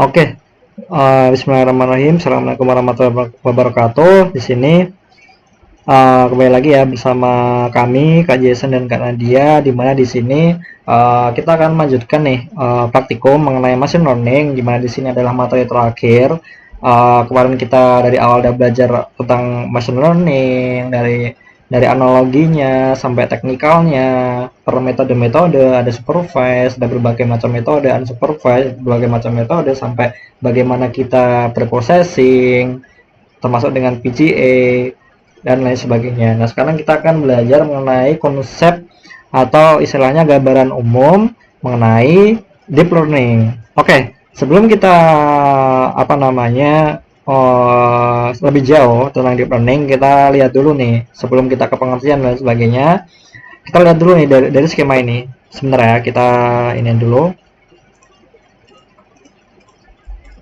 Oke, Bismillahirrahmanirrahim. Assalamualaikum warahmatullahi wabarakatuh. Di sini kembali lagi ya bersama kami Kak Jason dan Kak Nadia. Di mana di sini kita akan melanjutkan nih praktikum mengenai machine learning. Di mana di sini adalah materi terakhir. Kemarin kita dari awal udah belajar tentang machine learning, dari analoginya sampai teknikalnya, per metode-metode, ada supervised, ada berbagai macam metode, unsupervised, berbagai macam metode, sampai bagaimana kita preprocessing, termasuk dengan PGA, dan lain sebagainya. Nah, sekarang kita akan belajar mengenai konsep atau istilahnya gambaran umum mengenai deep learning. Oke, sebelum kita lebih jauh tentang deep learning, kita lihat dulu nih sebelum kita ke pengertian dan sebagainya. Kita lihat dulu nih dari skema ini. Sebentar ya, kita ini dulu.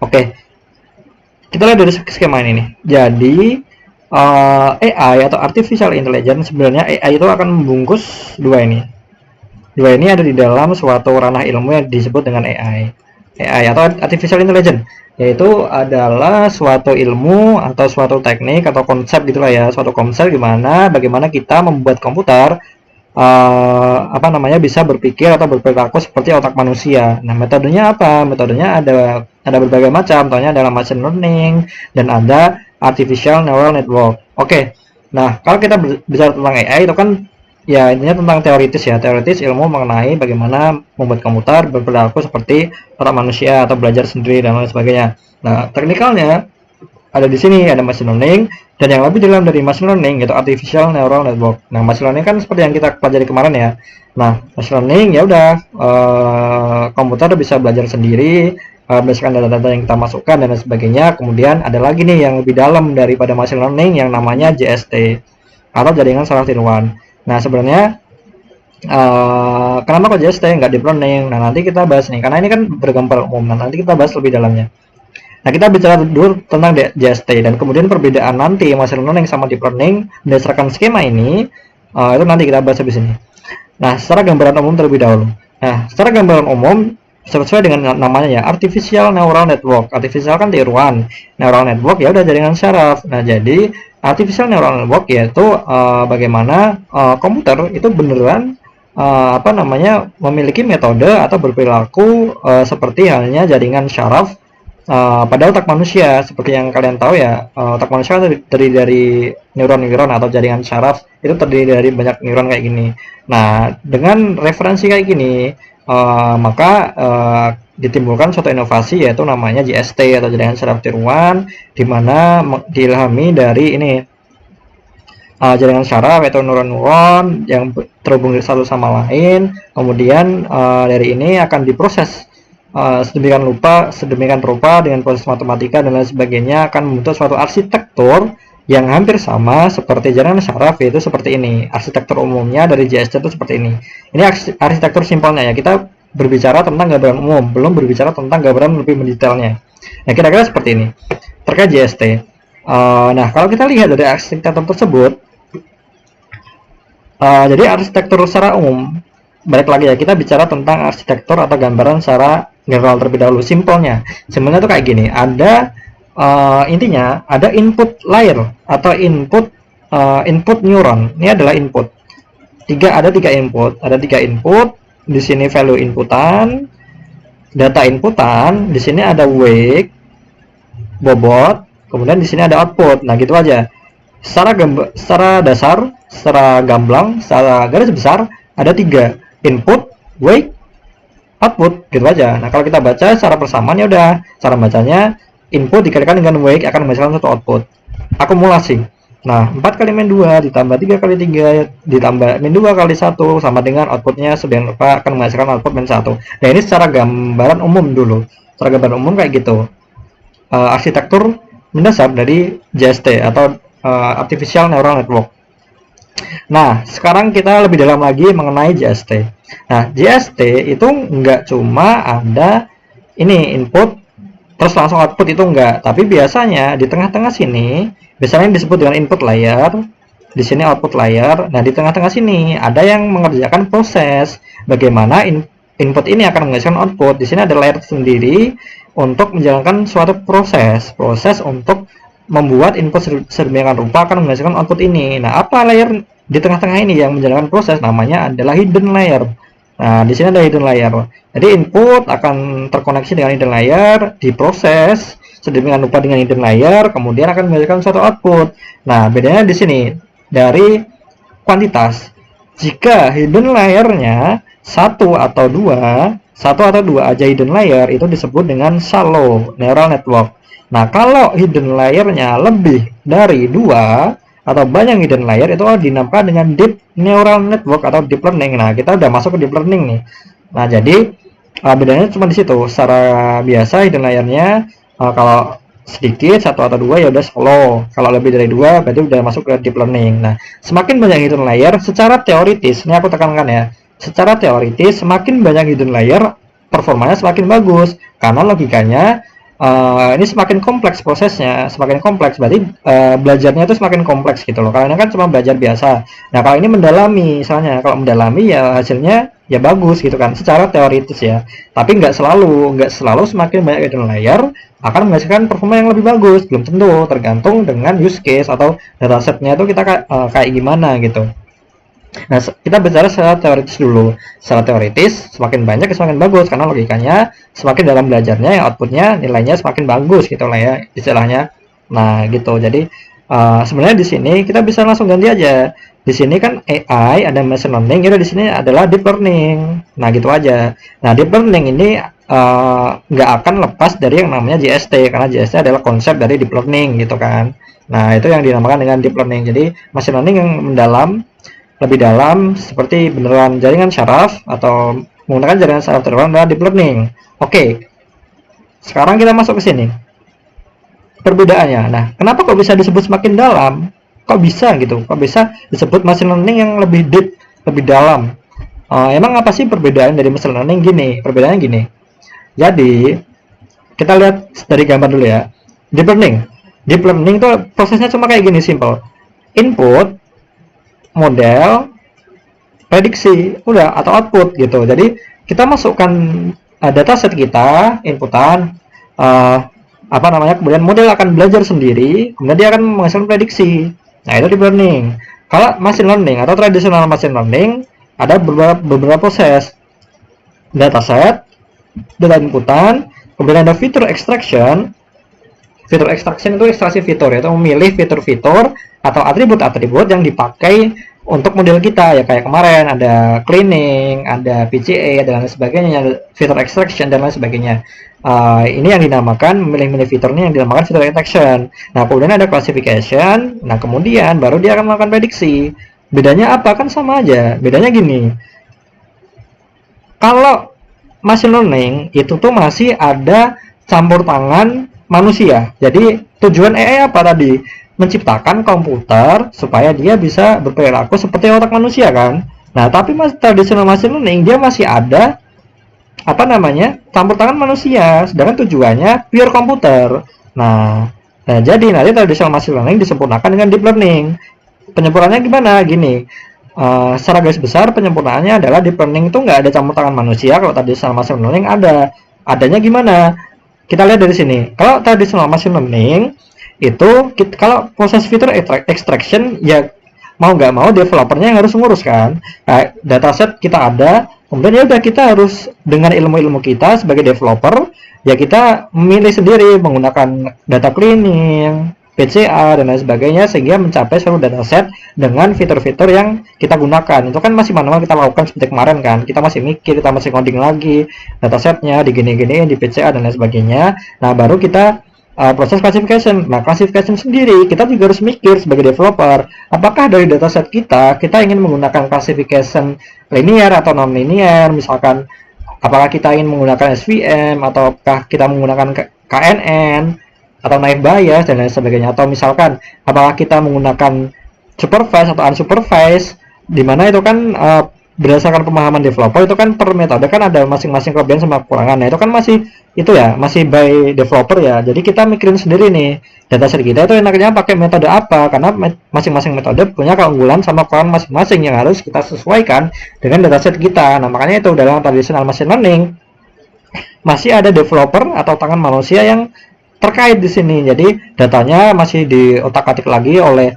Oke, kita lihat dari skema ini nih. Jadi AI atau artificial intelligence, sebenarnya AI itu akan membungkus dua ini. Dua ini ada di dalam suatu ranah ilmu yang disebut dengan AI. AI atau artificial intelligence, yaitu adalah suatu ilmu atau suatu teknik atau konsep gitulah ya, suatu konsep bagaimana kita membuat komputer bisa berpikir atau berperilaku seperti otak manusia. Nah, metodenya apa? Metodenya ada berbagai macam. Contohnya adalah machine learning dan ada artificial neural network. Oke. Nah, kalau kita bicara tentang AI itu kan ya intinya tentang teoritis ya, teoritis ilmu mengenai bagaimana membuat komputer berperilaku seperti otak manusia atau belajar sendiri dan lain sebagainya. Nah, teknikalnya ada di sini, ada machine learning, dan yang lebih dalam dari machine learning yaitu artificial neural network. Nah, machine learning kan seperti yang kita pelajari kemarin ya. Nah, machine learning ya udah komputer bisa belajar sendiri berdasarkan data-data yang kita masukkan dan lain sebagainya. Kemudian ada lagi nih yang lebih dalam daripada machine learning yang namanya JST atau jaringan saraf tiruan. Nah, sebenarnya kenapa kok JST nggak deep learning? Nah, nanti kita bahas nih, karena ini kan bergambar umum. Nah, nanti kita bahas lebih dalamnya. Nah, kita bicara dulu tentang JST dan kemudian perbedaan nanti machine learning sama deep learning berdasarkan skema ini, itu nanti kita bahas habis ini. Nah, secara gambaran umum terlebih dahulu. Nah, secara gambaran umum sesuai dengan namanya ya, artificial neural network. Artificial kan tiruan, neural network ya udah jaringan saraf. Nah, jadi artificial neural network yaitu bagaimana komputer itu beneran memiliki metode atau berperilaku seperti halnya jaringan saraf pada otak manusia. Seperti yang kalian tahu ya, otak manusia terdiri dari neuron-neuron atau jaringan saraf, itu terdiri dari banyak neuron kayak gini. Nah, dengan referensi kayak gini, maka ditimbulkan suatu inovasi yaitu namanya JST atau jaringan saraf tiruan, di mana diilhami dari ini jaringan saraf yaitu neuron-neuron yang terhubung satu sama lain. Kemudian dari ini akan diproses sedemikian rupa dengan proses matematika dan lain sebagainya, akan membentuk suatu arsitektur yang hampir sama seperti jaringan saraf, yaitu seperti ini. Arsitektur umumnya dari JST itu seperti ini. Ini arsitektur simpelnya ya. Kita berbicara tentang gambaran umum, belum berbicara tentang gambaran lebih mendetailnya. Nah, kira-kira seperti ini terkait JST. Nah, kalau kita lihat dari arsitektur tersebut, jadi arsitektur secara umum, balik lagi ya, kita bicara tentang arsitektur atau gambaran secara general terlebih dahulu. Simpelnya itu kayak gini. Ada intinya ada input layer atau input neuron. Ini adalah input. Ada tiga input. Di sini value inputan, data inputan. Di sini ada weight, bobot. Kemudian di sini ada output. Nah, gitu aja. Secara dasar, secara gamblang, secara garis besar ada tiga: input, weight, output, gitu aja. Nah, kalau kita baca secara persamaan ya udah, cara bacanya input dikalikan dengan weight akan menghasilkan satu output. Akumulasi. Nah, 4 kali min 2 ditambah 3 kali 3 ditambah min 2 kali 1 sama dengan outputnya sedemikian rupa akan menghasilkan output min 1. Nah, ini secara gambaran umum dulu. Secara gambaran umum kayak gitu. Arsitektur mendasar dari JST atau artificial neural network. Nah, sekarang kita lebih dalam lagi mengenai JST. Nah, JST itu nggak cuma ada ini input terus langsung output, itu enggak, tapi biasanya di tengah-tengah sini biasanya disebut dengan input layer, di sini output layer. Nah, di tengah-tengah sini ada yang mengerjakan proses bagaimana input ini akan menghasilkan output. Di sini ada layer sendiri untuk menjalankan suatu proses untuk membuat input sedemikian rupa akan menghasilkan output ini. Nah, apa layer di tengah-tengah ini yang menjalankan proses? Namanya adalah hidden layer. Nah, di sini ada hidden layer. Jadi input akan terkoneksi dengan hidden layer, diproses sedemikian rupa dengan hidden layer, kemudian akan menghasilkan suatu output. Nah, bedanya di sini dari kuantitas. Jika hidden layernya satu atau dua aja hidden layer, itu disebut dengan shallow neural network. Nah, kalau hidden layernya lebih dari dua atau banyak hidden layer, itu dinamakan dengan deep neural network atau deep learning. Nah, kita udah masuk ke deep learning nih. Nah, jadi bedanya cuma di situ. Secara biasa hidden layernya kalau sedikit satu atau dua ya udah shallow. Kalau lebih dari dua berarti udah masuk ke deep learning. Nah, semakin banyak hidden layer, secara teoritis, ini aku tekankan ya, secara teoritis semakin banyak hidden layer performanya semakin bagus, karena logikanya ini semakin kompleks prosesnya, semakin kompleks berarti belajarnya itu semakin kompleks gitu loh. Kalau ini kan cuma belajar biasa. Nah, kalau ini mendalami, misalnya kalau mendalami ya hasilnya ya bagus gitu kan, secara teoritis ya. Tapi nggak selalu semakin banyak hidden layer akan menghasilkan performa yang lebih bagus, belum tentu, tergantung dengan use case atau datasetnya itu kita kayak gimana gitu. Nah, kita bicara secara teoritis dulu. Secara teoritis, semakin banyak semakin bagus, karena logikanya semakin dalam belajarnya, yang outputnya nilainya semakin bagus gitu lah ya istilahnya. Nah, gitu. Jadi sebenarnya di sini kita bisa langsung ganti aja. Di sini kan AI, ada machine learning, jadi di sini adalah deep learning. Nah, gitu aja. Nah, deep learning ini nggak akan lepas dari yang namanya JST, karena JST adalah konsep dari deep learning gitu kan. Nah, itu yang dinamakan dengan deep learning. Jadi machine learning yang mendalam, lebih dalam, seperti beneran jaringan syaraf atau menggunakan jaringan syaraf terbang dalam deep learning. Oke, sekarang kita masuk ke sini. Perbedaannya. Nah, kenapa kok bisa disebut semakin dalam? Kok bisa gitu? Kok bisa disebut machine learning yang lebih deep, lebih dalam? Emang apa sih perbedaan dari machine learning? Gini, perbedaannya gini. Jadi, kita lihat dari gambar dulu ya. Deep learning. Deep learning itu prosesnya cuma kayak gini, simple. Input, model, prediksi, udah, atau output gitu. Jadi kita masukkan dataset kita, inputan, kemudian model akan belajar sendiri, kemudian dia akan menghasilkan prediksi. Nah, itu deep learning. Kalau machine learning atau tradisional machine learning, ada beberapa proses. Dataset, data inputan, kemudian ada feature extraction. Fitur extraction itu ekstraksi fitur, yaitu memilih fitur-fitur atau atribut-atribut yang dipakai untuk model kita, ya kayak kemarin ada cleaning, ada PCA dan lain sebagainya, fitur extraction dan lain sebagainya. Ini yang dinamakan memilih-milih fiturnya yang dinamakan fitur extraction. Nah, kemudian ada classification. Nah, kemudian baru dia akan melakukan prediksi. Bedanya apa? Kan sama aja. Bedanya gini. Kalau machine learning itu tuh masih ada campur tangan manusia. Jadi tujuan AI apa tadi? Menciptakan komputer supaya dia bisa berperilaku seperti otak manusia kan. Nah, tapi tradisional machine learning dia masih ada campur tangan manusia, sedangkan tujuannya pure komputer. Nah, jadi nanti tradisional machine learning disempurnakan dengan deep learning. Penyempurnaannya gimana? Gini, secara garis besar penyempurnaannya adalah deep learning itu nggak ada campur tangan manusia. Kalau tradisional machine learning adanya gimana? Kita lihat dari sini. Kalau tradisional machine learning itu kalau proses fitur extraction ya mau nggak mau developernya yang harus ngurus kan. Dataset kita ada, kemudian ya udah kita harus dengan ilmu-ilmu kita sebagai developer ya kita memilih sendiri menggunakan data cleaning, PCA dan lain sebagainya sehingga mencapai seluruh dataset dengan fitur-fitur yang kita gunakan. Itu kan masih manual kita lakukan seperti kemarin kan. Kita masih mikir, kita masih coding lagi datasetnya digini-gini di PCA dan lain sebagainya. Nah, baru kita proses classification. Nah, classification sendiri kita juga harus mikir sebagai developer, apakah dari dataset kita ingin menggunakan classification linear atau non linear, misalkan apakah kita ingin menggunakan SVM ataukah kita menggunakan KNN atau naive bias dan lain sebagainya, atau misalkan apakah kita menggunakan supervised atau unsupervised, di mana itu kan berdasarkan pemahaman developer itu kan per metode kan ada masing-masing kelebihan sama kekurangan. Nah, itu kan masih by developer ya. Jadi kita mikirin sendiri nih dataset kita itu enaknya pakai metode apa, karena masing-masing metode punya keunggulan sama kekurangan masing-masing yang harus kita sesuaikan dengan dataset kita. Nah, makanya itu dalam traditional machine learning masih ada developer atau tangan manusia yang terkait di sini. Jadi datanya masih diotak-atik lagi oleh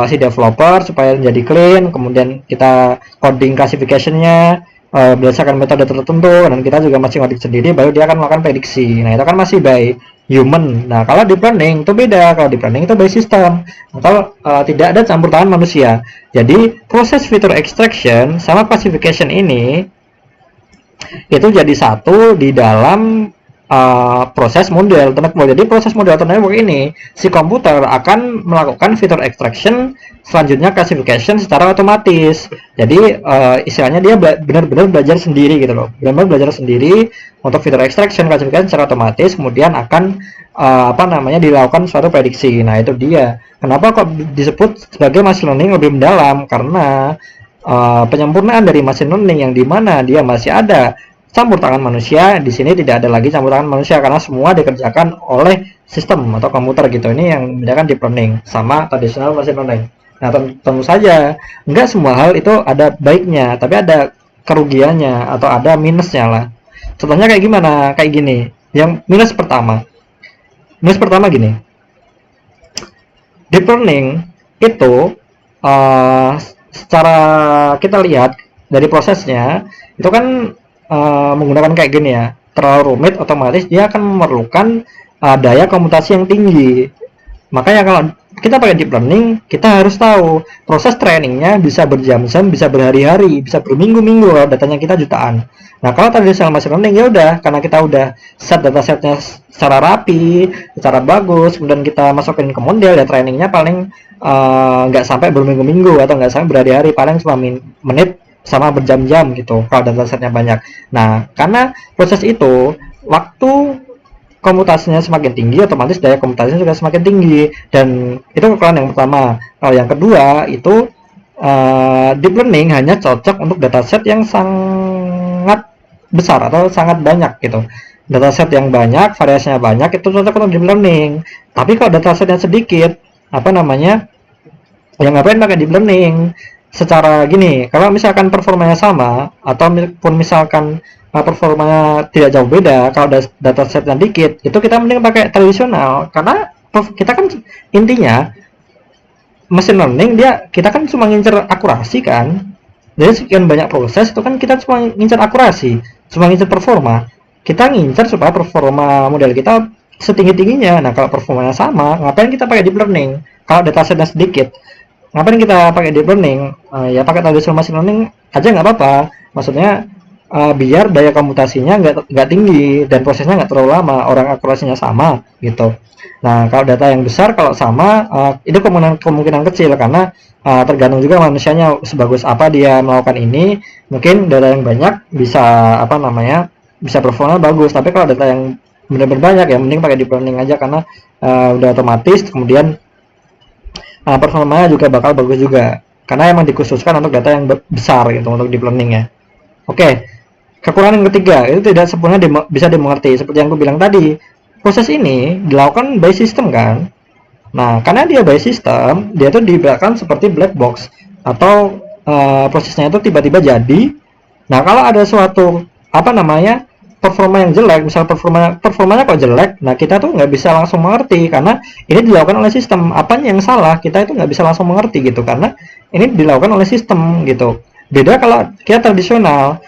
si developer supaya jadi clean, kemudian kita coding classification-nya berdasarkan metode tertentu, dan kita juga masih ngoding sendiri, baru dia akan melakukan prediksi. Nah, itu kan masih by human. Nah, kalau deep learning itu beda. Kalau deep learning itu by system, atau tidak ada campur tangan manusia. Jadi proses feature extraction sama classification ini itu jadi satu di dalam proses model alternate network. Jadi proses model alternate network ini, si komputer akan melakukan feature extraction, selanjutnya classification secara otomatis. Jadi istilahnya dia benar-benar belajar sendiri gitu loh, benar-benar belajar sendiri untuk feature extraction, classification secara otomatis, kemudian akan dilakukan suatu prediksi. Nah, itu dia kenapa kok disebut sebagai machine learning lebih mendalam, karena penyempurnaan dari machine learning yang dimana dia masih ada campur tangan manusia. Di sini tidak ada lagi campur tangan manusia karena semua dikerjakan oleh sistem atau komputer gitu. Ini yang membedakan deep learning sama tradisional machine learning. Nah, tentu saja nggak semua hal itu ada baiknya, tapi ada kerugiannya atau ada minusnya lah. Contohnya kayak gimana? Kayak gini. Yang minus pertama gini. Deep learning itu secara kita lihat dari prosesnya itu kan menggunakan kayak gini ya, terlalu rumit, otomatis dia akan memerlukan daya komputasi yang tinggi. Makanya kalau kita pakai deep learning, kita harus tahu proses trainingnya bisa berjam-jam, bisa berhari-hari, bisa berminggu-minggu kalau datanya kita jutaan. Nah, kalau tradisional machine learning ya udah, karena kita udah set datasetnya secara rapi, secara bagus, kemudian kita masukin ke model, ya trainingnya paling nggak sampai berminggu-minggu atau nggak sampai berhari-hari, paling cuma menit sama berjam-jam gitu kalau datasetnya banyak. Nah, karena proses itu waktu komputasinya semakin tinggi, otomatis daya komputasinya juga semakin tinggi, dan itu kekurangan yang pertama. Kalau yang kedua itu deep learning hanya cocok untuk dataset yang sangat besar atau sangat banyak gitu. Dataset yang banyak, variasinya banyak, itu cocok untuk deep learning. Tapi kalau datasetnya sedikit, yang ngapain pakai deep learning? Secara gini, kalau misalkan performanya sama ataupun misalkan performanya tidak jauh beda, kalau datasetnya dikit, itu kita mending pakai tradisional, karena kita kan intinya machine learning kita kan cuma ngincer akurasi kan. Jadi sekian banyak proses itu kan kita cuma ngincer akurasi, cuma ngincer performa. Kita ngincer supaya performa model kita setinggi-tingginya. Nah, kalau performanya sama, ngapain kita pakai deep learning? Kalau datasetnya sedikit, ngapain kita pakai deep learning? Ya pakai traditional machine learning aja nggak apa-apa. Maksudnya biar daya komputasinya nggak tinggi dan prosesnya nggak terlalu lama, orang akurasinya sama gitu. Nah, kalau data yang besar kalau sama itu kemungkinan kecil, karena tergantung juga manusianya sebagus apa dia melakukan ini. Mungkin data yang banyak bisa bisa performa bagus, tapi kalau data yang benar-benar banyak ya mending pakai deep learning aja, karena udah otomatis, kemudian performanya juga bakal bagus juga, karena emang dikhususkan untuk data yang besar gitu untuk deep learning ya. Oke, kekurangan yang ketiga itu tidak sepenuhnya bisa dimengerti. Seperti yang aku bilang tadi, proses ini dilakukan by system kan. Nah, karena dia by system, dia tuh dibiarkan seperti black box, atau prosesnya itu tiba-tiba jadi. Nah, kalau ada suatu performa yang jelek, misal performanya kok jelek, nah kita tuh nggak bisa langsung mengerti, karena ini dilakukan oleh sistem. Apanya yang salah, kita itu nggak bisa langsung mengerti gitu, karena ini dilakukan oleh sistem gitu. Beda kalau kita tradisional,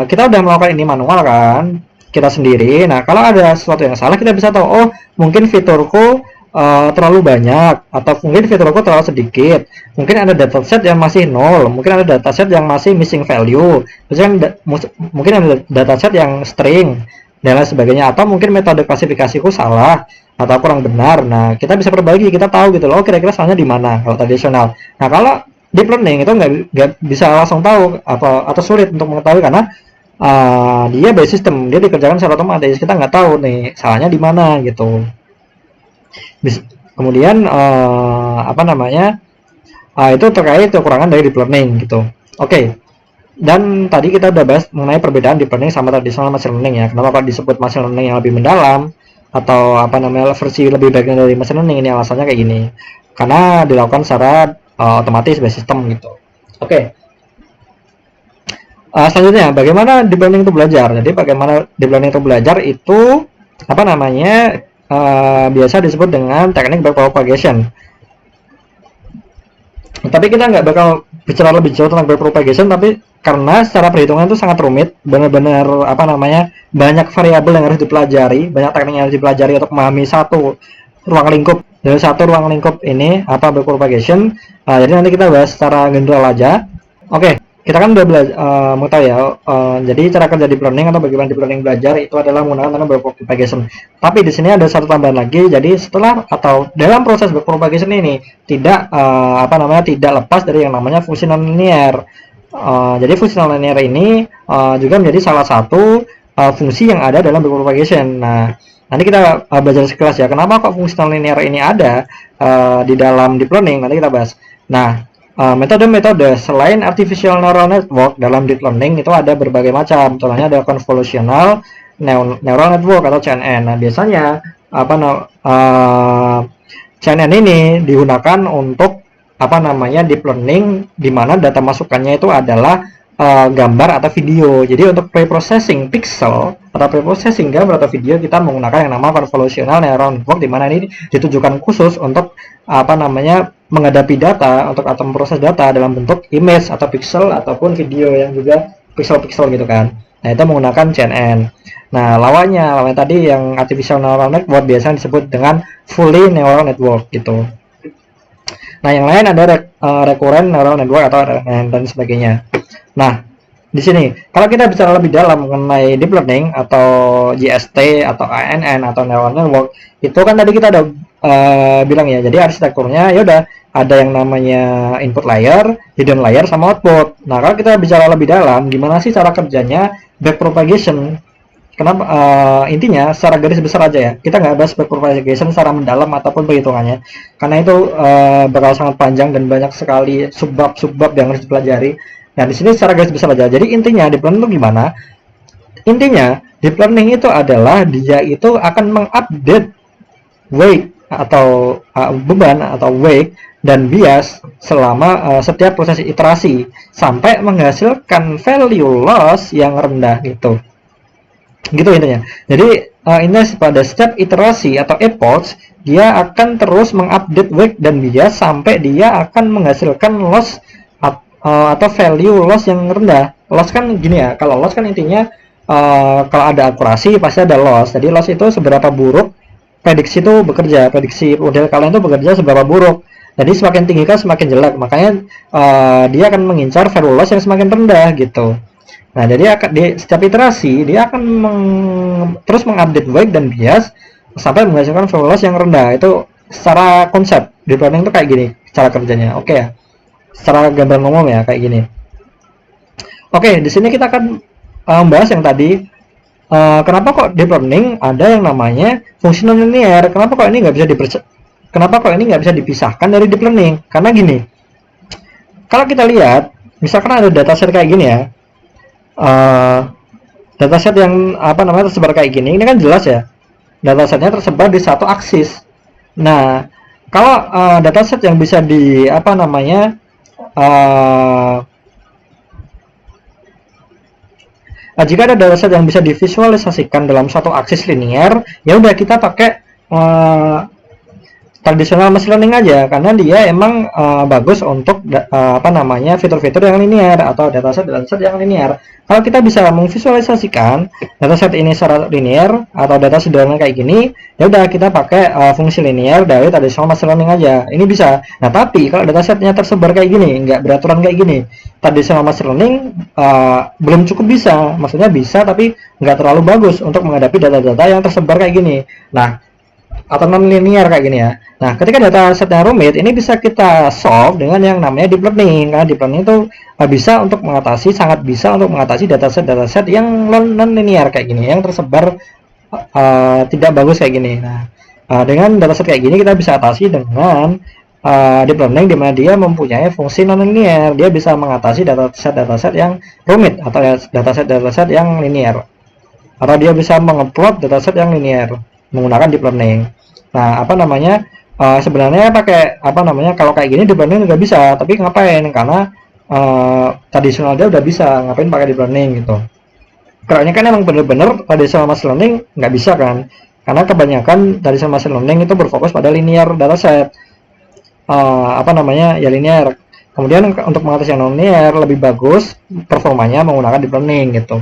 kita udah melakukan ini manual kan, kita sendiri. Nah, kalau ada sesuatu yang salah, kita bisa tahu, oh mungkin fiturku terlalu banyak, atau mungkin fiturku terlalu sedikit, mungkin ada dataset yang masih nol, mungkin ada dataset yang masih missing value, mungkin ada dataset yang string dan lain sebagainya, atau mungkin metode klasifikasiku salah atau kurang benar. Nah, kita bisa perbaiki, kita tahu gitu loh, kira-kira salahnya di mana kalau tradisional. Nah, kalau deep learning itu nggak bisa langsung tahu atau sulit untuk mengetahui, karena dia by system, dia dikerjakan secara otomatis, kita nggak tahu nih salahnya di mana gitu. Kemudian itu terkait kekurangan dari deep learning gitu. Oke. Dan tadi kita udah bahas mengenai perbedaan deep learning sama tradisional machine learning ya. Kenapa kok disebut machine learning yang lebih mendalam atau versi lebih baik dari machine learning? Ini alasannya kayak gini. Karena dilakukan secara otomatis by system gitu. Oke. Selanjutnya, bagaimana deep learning itu belajar? Jadi bagaimana deep learning itu belajar itu apa namanya biasa disebut dengan teknik backpropagation. Tapi kita nggak bakal bicara lebih jauh tentang backpropagation, tapi karena secara perhitungan itu sangat rumit, benar-benar apa namanya banyak variabel yang harus dipelajari, banyak teknik yang harus dipelajari untuk memahami satu ruang lingkup. Dari satu ruang lingkup ini apa backpropagation. Jadi nanti kita bahas secara general aja. Oke, kita kan udah belajar mau tahu ya. Jadi cara kerja deep learning atau bagaimana deep learning belajar itu adalah menggunakan teknik backpropagation. Tapi di sini ada satu tambahan lagi. Jadi setelah atau dalam proses backpropagation ini tidak apa namanya tidak lepas dari yang namanya fungsi nonlinear. Jadi fungsi nonlinear ini juga menjadi salah satu fungsi yang ada dalam backpropagation. Nah, nanti kita belajar sekelas ya. Kenapa kok fungsi nonlinear ini ada di dalam deep learning? Nanti kita bahas. Nah, metode-metode selain artificial neural network dalam deep learning itu ada berbagai macam. Contohnya ada convolutional neural network atau CNN. Nah, biasanya apa CNN ini digunakan untuk apa namanya deep learning di mana data masukannya itu adalah gambar atau video. Jadi untuk preprocessing pixel atau preprocessing gambar atau video kita menggunakan yang namanya convolutional neural network di mana ini ditujukan khusus untuk apa namanya menghadapi data atau memproses data dalam bentuk image atau pixel ataupun video yang juga pixel-pixel gitu kan. Nah, itu menggunakan CNN. Nah, lawan tadi yang artificial neural network biasanya disebut dengan fully neural network gitu. Nah, yang lain ada recurrent neural network atau dan sebagainya. Nah, di sini kalau kita bicara lebih dalam mengenai deep learning atau GST atau ANN atau neural network, itu kan tadi kita ada bilang ya. Jadi arsitekturnya ya udah ada yang namanya input layer, hidden layer sama output. Nah, kalau kita bicara lebih dalam, gimana sih cara kerjanya backpropagation? Kenapa intinya secara garis besar aja ya, kita nggak bahas backpropagation secara mendalam ataupun perhitungannya karena itu bakal sangat panjang dan banyak sekali subbab yang harus dipelajari. Nah, di sini secara garis besar aja. Jadi intinya deep learning itu gimana? Intinya deep learning itu adalah dia itu akan mengupdate weight atau beban atau weight dan bias selama setiap proses iterasi sampai menghasilkan value loss yang rendah gitu intinya. Jadi ini pada setiap iterasi atau epoch dia akan terus mengupdate weight dan bias sampai dia akan menghasilkan loss atau value loss yang rendah. Loss kan gini ya, kalau loss kan intinya kalau ada akurasi pasti ada loss. Jadi loss itu seberapa buruk prediksi itu bekerja, prediksi model kalian itu bekerja seberapa buruk. Jadi semakin tinggi kan semakin jelek, makanya dia akan mengincar value loss yang semakin rendah gitu. Nah, jadi di setiap iterasi dia akan terus mengupdate weight dan bias sampai menghasilkan value loss yang rendah. Itu secara konsep deep learning itu kayak gini cara kerjanya. Oke ya. Secara gambaran umum ya kayak gini. Oke, di sini kita akan membahas yang tadi kenapa kok deep learning ada yang namanya fungsi nonlinear. Kenapa kok ini nggak bisa dipisahkan dari deep learning? Karena gini. Kalau kita lihat, misalkan ada dataset kayak gini ya. Dataset yang apa namanya tersebar kayak gini, ini kan jelas ya. Datasetnya tersebar di satu aksis. Nah, kalau dataset yang bisa di apa namanya jika ada dataset yang bisa divisualisasikan dalam satu aksis linear, ya udah kita pakai tradisional machine learning aja karena dia emang bagus untuk apa namanya fitur-fitur yang linear atau dataset yang linear. Kalau kita bisa memvisualisasikan dataset ini secara linear atau data sederhana kayak gini, ya udah kita pakai fungsi linear dari tradisional machine learning aja. Ini bisa. Nah, tapi kalau datasetnya tersebar kayak gini, nggak beraturan kayak gini, tradisional machine learning belum cukup bisa. Maksudnya bisa tapi nggak terlalu bagus untuk menghadapi data-data yang tersebar kayak gini. Nah, atau non linear kayak gini ya. Nah, ketika data set yang rumit ini bisa kita solve dengan yang namanya deep learning. Karena deep learning itu sangat bisa untuk mengatasi dataset yang non linear kayak gini, yang tersebar tidak bagus kayak gini. Nah, dengan dataset kayak gini kita bisa atasi dengan deep learning di mana dia mempunyai fungsi non linear. Dia bisa mengatasi dataset yang rumit atau dataset yang linear. Atau dia bisa mengupload dataset yang linear menggunakan deep learning. Nah, apa namanya sebenarnya pakai apa namanya kalau kayak gini deep learning nggak bisa, tapi ngapain? Karena tradisional dia udah bisa, ngapain pakai deep learning gitu. Karena kan emang bener-bener traditional machine learning nggak bisa kan, karena kebanyakan traditional machine learning itu berfokus pada linear dataset, ya linear. Kemudian untuk mengatasi yang non-linear lebih bagus performanya menggunakan deep learning gitu.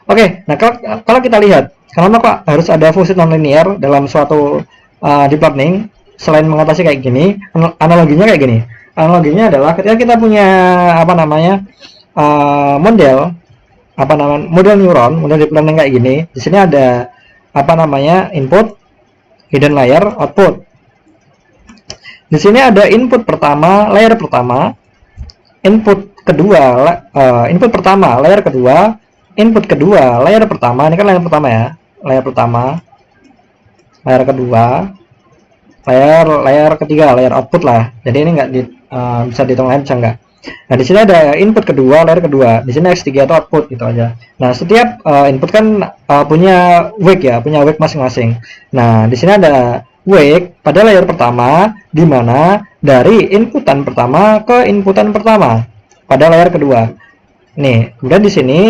Oke, nah kalau kita lihat kenapa kok harus ada fungsi non-linear dalam suatu deep learning selain mengatasi kayak gini, analoginya kayak gini. Analoginya adalah ketika kita punya model neuron, model deep learning kayak gini. Di sini ada input, hidden layer, output. Di sini ada input pertama, layer pertama, input pertama, layer kedua, input kedua, layer pertama. Ini kan layer pertama ya, layer pertama, layer kedua, layer ketiga, layer output lah. Jadi ini nggak bisa dihitung layer, bisa nggak? Nah, di sini ada input kedua, layer kedua. Di sini X3 itu output gitu aja. Nah, setiap input kan punya wake ya, punya wake masing-masing. Nah, di sini ada wake pada layer pertama, di mana dari inputan pertama ke inputan pertama pada layer kedua. Nih, kemudian di sini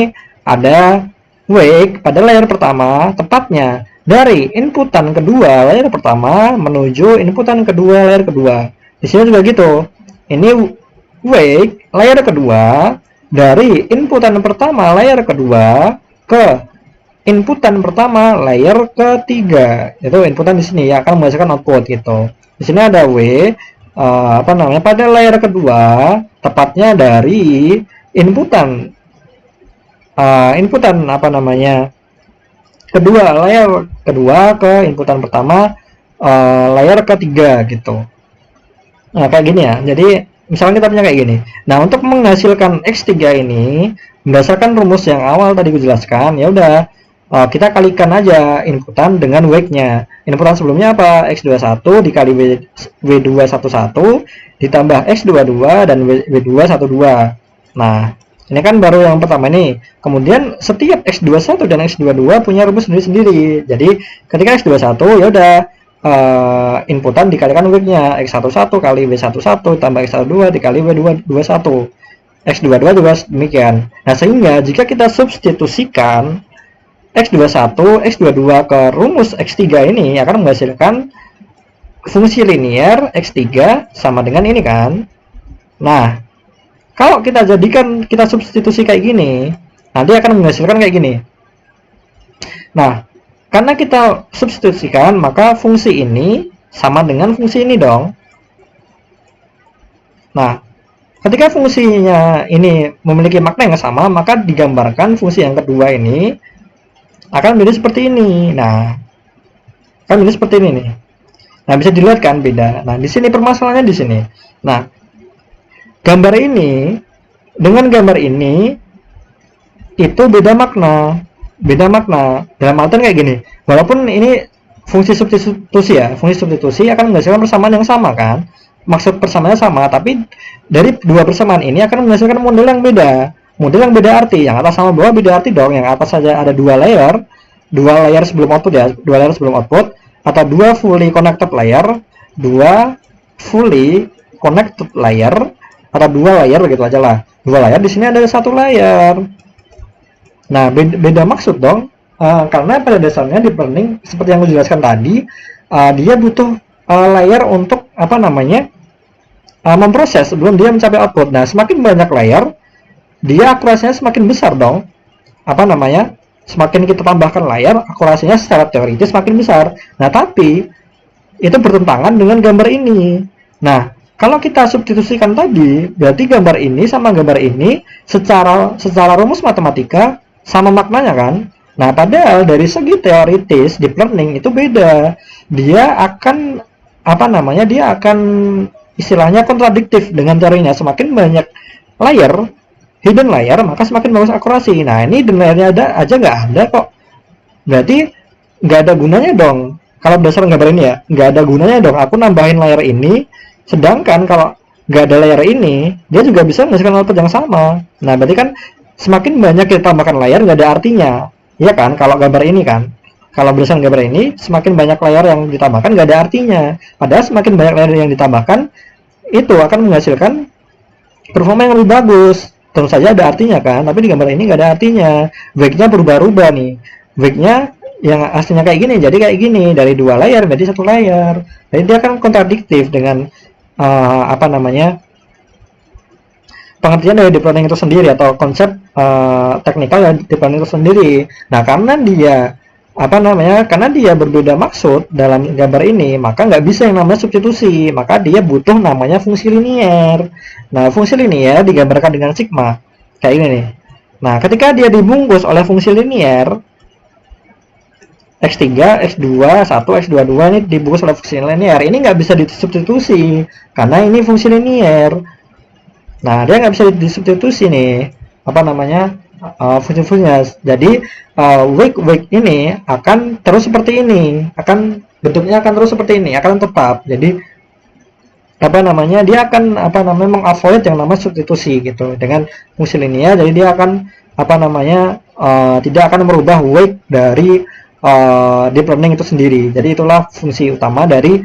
ada wake pada layer pertama, tepatnya dari inputan kedua layer pertama menuju inputan kedua layer kedua. Di sini juga gitu. Ini wake layer kedua dari inputan pertama layer kedua ke inputan pertama layer ketiga. Itu inputan di sini ya, akan menghasilkan output gitu. Di sini ada pada layer kedua, tepatnya dari inputan kedua layer kedua ke inputan pertama layer ketiga gitu. Nah, kayak gini ya. Jadi misalnya kita punya kayak gini. Nah, untuk menghasilkan X3 ini berdasarkan rumus yang awal tadi gue jelaskan, ya udah kita kalikan aja inputan dengan wake-nya. Inputan sebelumnya apa? X21 dikali W211 ditambah X22 dan W212. Nah, ini kan baru yang pertama nih. Kemudian setiap X21 dan X22 punya rumus sendiri-sendiri. Jadi ketika X21 ya udah inputan dikalikan wake-nya, X11 kali W11 tambah X12 dikali W221. X22 juga demikian. Nah, sehingga jika kita substitusikan X21, X22 ke rumus X3 ini akan menghasilkan fungsi linear X3 sama dengan ini kan. Nah, kalau kita substitusi kayak gini, nanti akan menghasilkan kayak gini. Nah, karena kita substitusikan, maka fungsi ini sama dengan fungsi ini dong. Nah, ketika fungsinya ini memiliki makna yang sama, maka digambarkan fungsi yang kedua ini akan menjadi seperti ini. Nah, kan ini seperti ini nih. Nah, bisa dilihat kan beda. Nah, di sini permasalahannya di sini. Nah, gambar ini dengan gambar ini itu beda makna. Dalam artian kayak gini, walaupun ini fungsi substitusi ya, fungsi substitusi akan menghasilkan persamaan yang sama kan, maksud persamaannya sama, tapi dari dua persamaan ini akan menghasilkan model yang beda arti. Yang atas sama bawah beda arti dong. Yang atas saja ada dua layer sebelum output ya, atau dua fully connected layer, atau dua layer gitu aja lah. Dua layer, di sini ada satu layer. Nah, beda maksud dong, karena pada dasarnya deep learning seperti yang gue jelaskan tadi, dia butuh layer untuk memproses sebelum dia mencapai output. Nah, semakin banyak layer, dia akurasinya semakin besar dong. Semakin kita tambahkan layer, akurasinya secara teoritis semakin besar. Nah, tapi itu bertentangan dengan gambar ini. Nah, kalau kita substitusikan tadi, berarti gambar ini sama gambar ini secara rumus matematika sama maknanya kan. Nah, padahal dari segi teoritis deep learning itu beda. Dia akan istilahnya kontradiktif dengan teorinya. Semakin banyak layer, hidden layer, maka semakin bagus akurasi. Nah, ini hidden layernya aja nggak ada kok. Berarti nggak ada gunanya dong. Kalau berdasarkan gambar ini ya, nggak ada gunanya dong aku nambahin layer ini, sedangkan kalau nggak ada layer ini, dia juga bisa menghasilkan output yang sama. Nah, berarti kan semakin banyak kita tambahkan layer nggak ada artinya, ya kan? Kalau gambar ini kan, kalau berdasarkan gambar ini, semakin banyak layer yang ditambahkan nggak ada artinya. Padahal semakin banyak layer yang ditambahkan, itu akan menghasilkan performa yang lebih bagus. Tentu saja ada artinya kan, tapi di gambar ini nggak ada artinya. Wake-nya berubah-ubah nih. Wake-nya yang aslinya kayak gini jadi kayak gini, dari 2 layar menjadi 1 layar. Jadi dia kan kontradiktif dengan apa namanya, pengertian dari deep learning itu sendiri atau konsep teknikal dari deep learning itu sendiri. Nah, karena dia apa namanya, karena dia berbeda maksud dalam gambar ini, maka nggak bisa yang namanya substitusi, maka dia butuh namanya fungsi linier. Nah, fungsi linier digambarkan dengan sigma kayak ini nih. Nah, ketika dia dibungkus oleh fungsi linier X3, X2, 1, X22 ini dibungkus oleh fungsi linier, ini nggak bisa disubstitusi karena ini fungsi linier. Nah, dia nggak bisa disubstitusi nih apa namanya, fungsi-fungsinya. Jadi wake ini akan terus seperti ini, akan bentuknya akan terus seperti ini, akan tetap. Jadi apa namanya, dia akan apa namanya mengavoid yang namanya substitusi gitu dengan fungsi linear. Jadi dia akan apa namanya, tidak akan merubah wake dari deep learning itu sendiri. Jadi itulah fungsi utama dari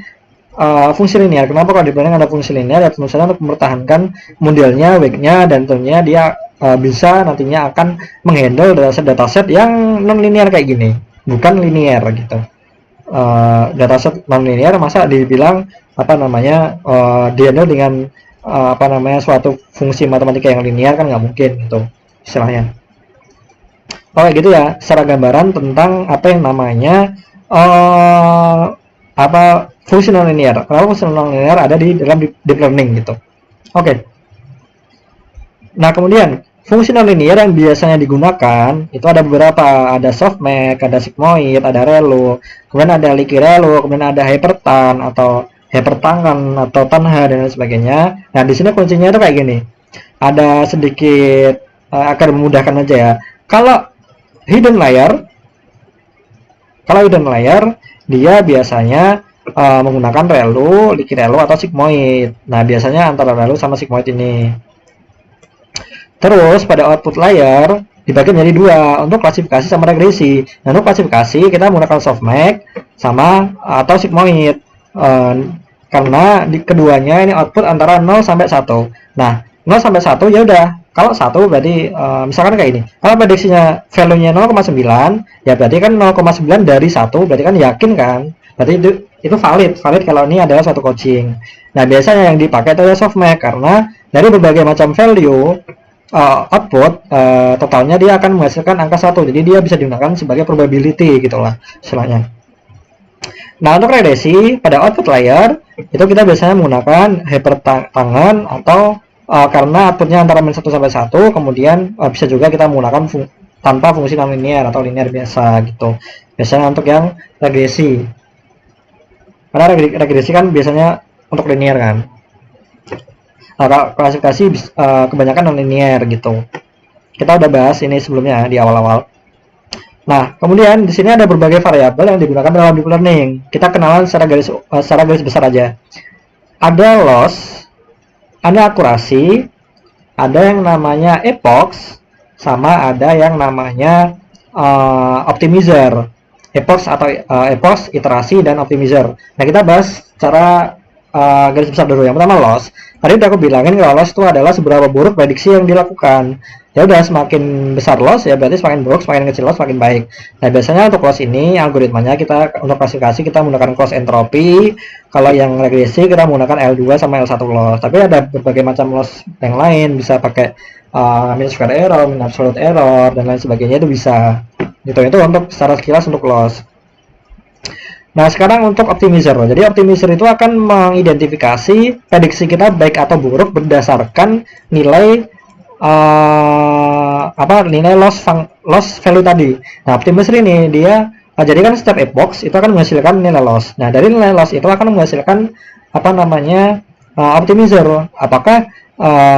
fungsi linear. Kenapa kalau deep learning ada fungsi linear? Ya tentu saja untuk mempertahankan modelnya, wake-nya, dan tentunya dia bisa nantinya akan menghandle dataset yang non linear kayak gini, bukan linear gitu. Dataset non linear masa dibilang apa namanya, dihandle dengan apa namanya suatu fungsi matematika yang linear, kan nggak mungkin gitu istilahnya. Oke gitu ya, secara gambaran tentang apa yang namanya apa fungsi non linear. Kenapa fungsi non linear ada di dalam deep learning gitu. Oke. Nah, kemudian fungsi non linear yang biasanya digunakan itu ada beberapa, ada softmax, ada sigmoid, ada relu, kemudian ada Licky relu, kemudian ada hypertan atau hypertangan atau tanha dan lain sebagainya. Nah, di sini kuncinya itu kayak gini. Ada sedikit akan memudahkan aja ya. Kalau hidden layer dia biasanya menggunakan relu, Licky relu atau sigmoid. Nah, biasanya antara relu sama sigmoid ini. Terus pada output layer dibagi menjadi 2 untuk klasifikasi sama regresi. Nah, untuk klasifikasi kita menggunakan softmax sama atau sigmoid. Karena di keduanya ini output antara 0 sampai 1. Nah, 0 sampai 1 ya udah. Kalau 1 berarti misalkan kayak ini. Kalau prediksinya value-nya 0,9, ya berarti kan 0,9 dari 1, berarti kan yakin kan? Berarti itu valid kalau ini adalah suatu coaching. Nah, biasanya yang dipakai itu adalah softmax karena dari berbagai macam value output totalnya dia akan menghasilkan angka 1, jadi dia bisa digunakan sebagai probability gitulah istilahnya. Nah, untuk regresi pada output layer itu kita biasanya menggunakan hypertangan atau karena outputnya antara -1 sampai 1, kemudian bisa juga kita menggunakan tanpa fungsi non linear atau linear biasa gitu. Biasanya untuk yang regresi, karena regresi kan biasanya untuk linear kan. Nah, klasifikasi kebanyakan non-linear gitu. Kita udah bahas ini sebelumnya di awal-awal. Nah, kemudian di sini ada berbagai variabel yang digunakan dalam deep learning. Kita kenalan secara garis besar aja. Ada loss, ada akurasi, ada yang namanya epochs, sama ada yang namanya optimizer. Epochs atau epochs, iterasi, dan optimizer. Nah, kita bahas secara garis besar dulu. Yang pertama loss. Tadi udah aku bilangin kalau loss itu adalah seberapa buruk prediksi yang dilakukan. Ya udah, semakin besar loss ya berarti semakin buruk, semakin kecil loss semakin baik. Nah, biasanya untuk loss ini algoritmanya kita untuk klasifikasi kita menggunakan cross entropy. Kalau yang regresi kita menggunakan L2 sama L1 loss. Tapi ada berbagai macam loss yang lain, bisa pakai mean square error, mean absolute error, dan lain sebagainya, itu bisa. Itu untuk secara sekilas untuk loss. Nah, sekarang untuk optimizer. Jadi optimizer itu akan mengidentifikasi prediksi kita baik atau buruk berdasarkan nilai nilai loss value tadi. Nah, optimizer ini dia jadi kan setiap epochs itu akan menghasilkan nilai loss. Nah, dari nilai loss itu akan menghasilkan apa namanya optimizer. Apakah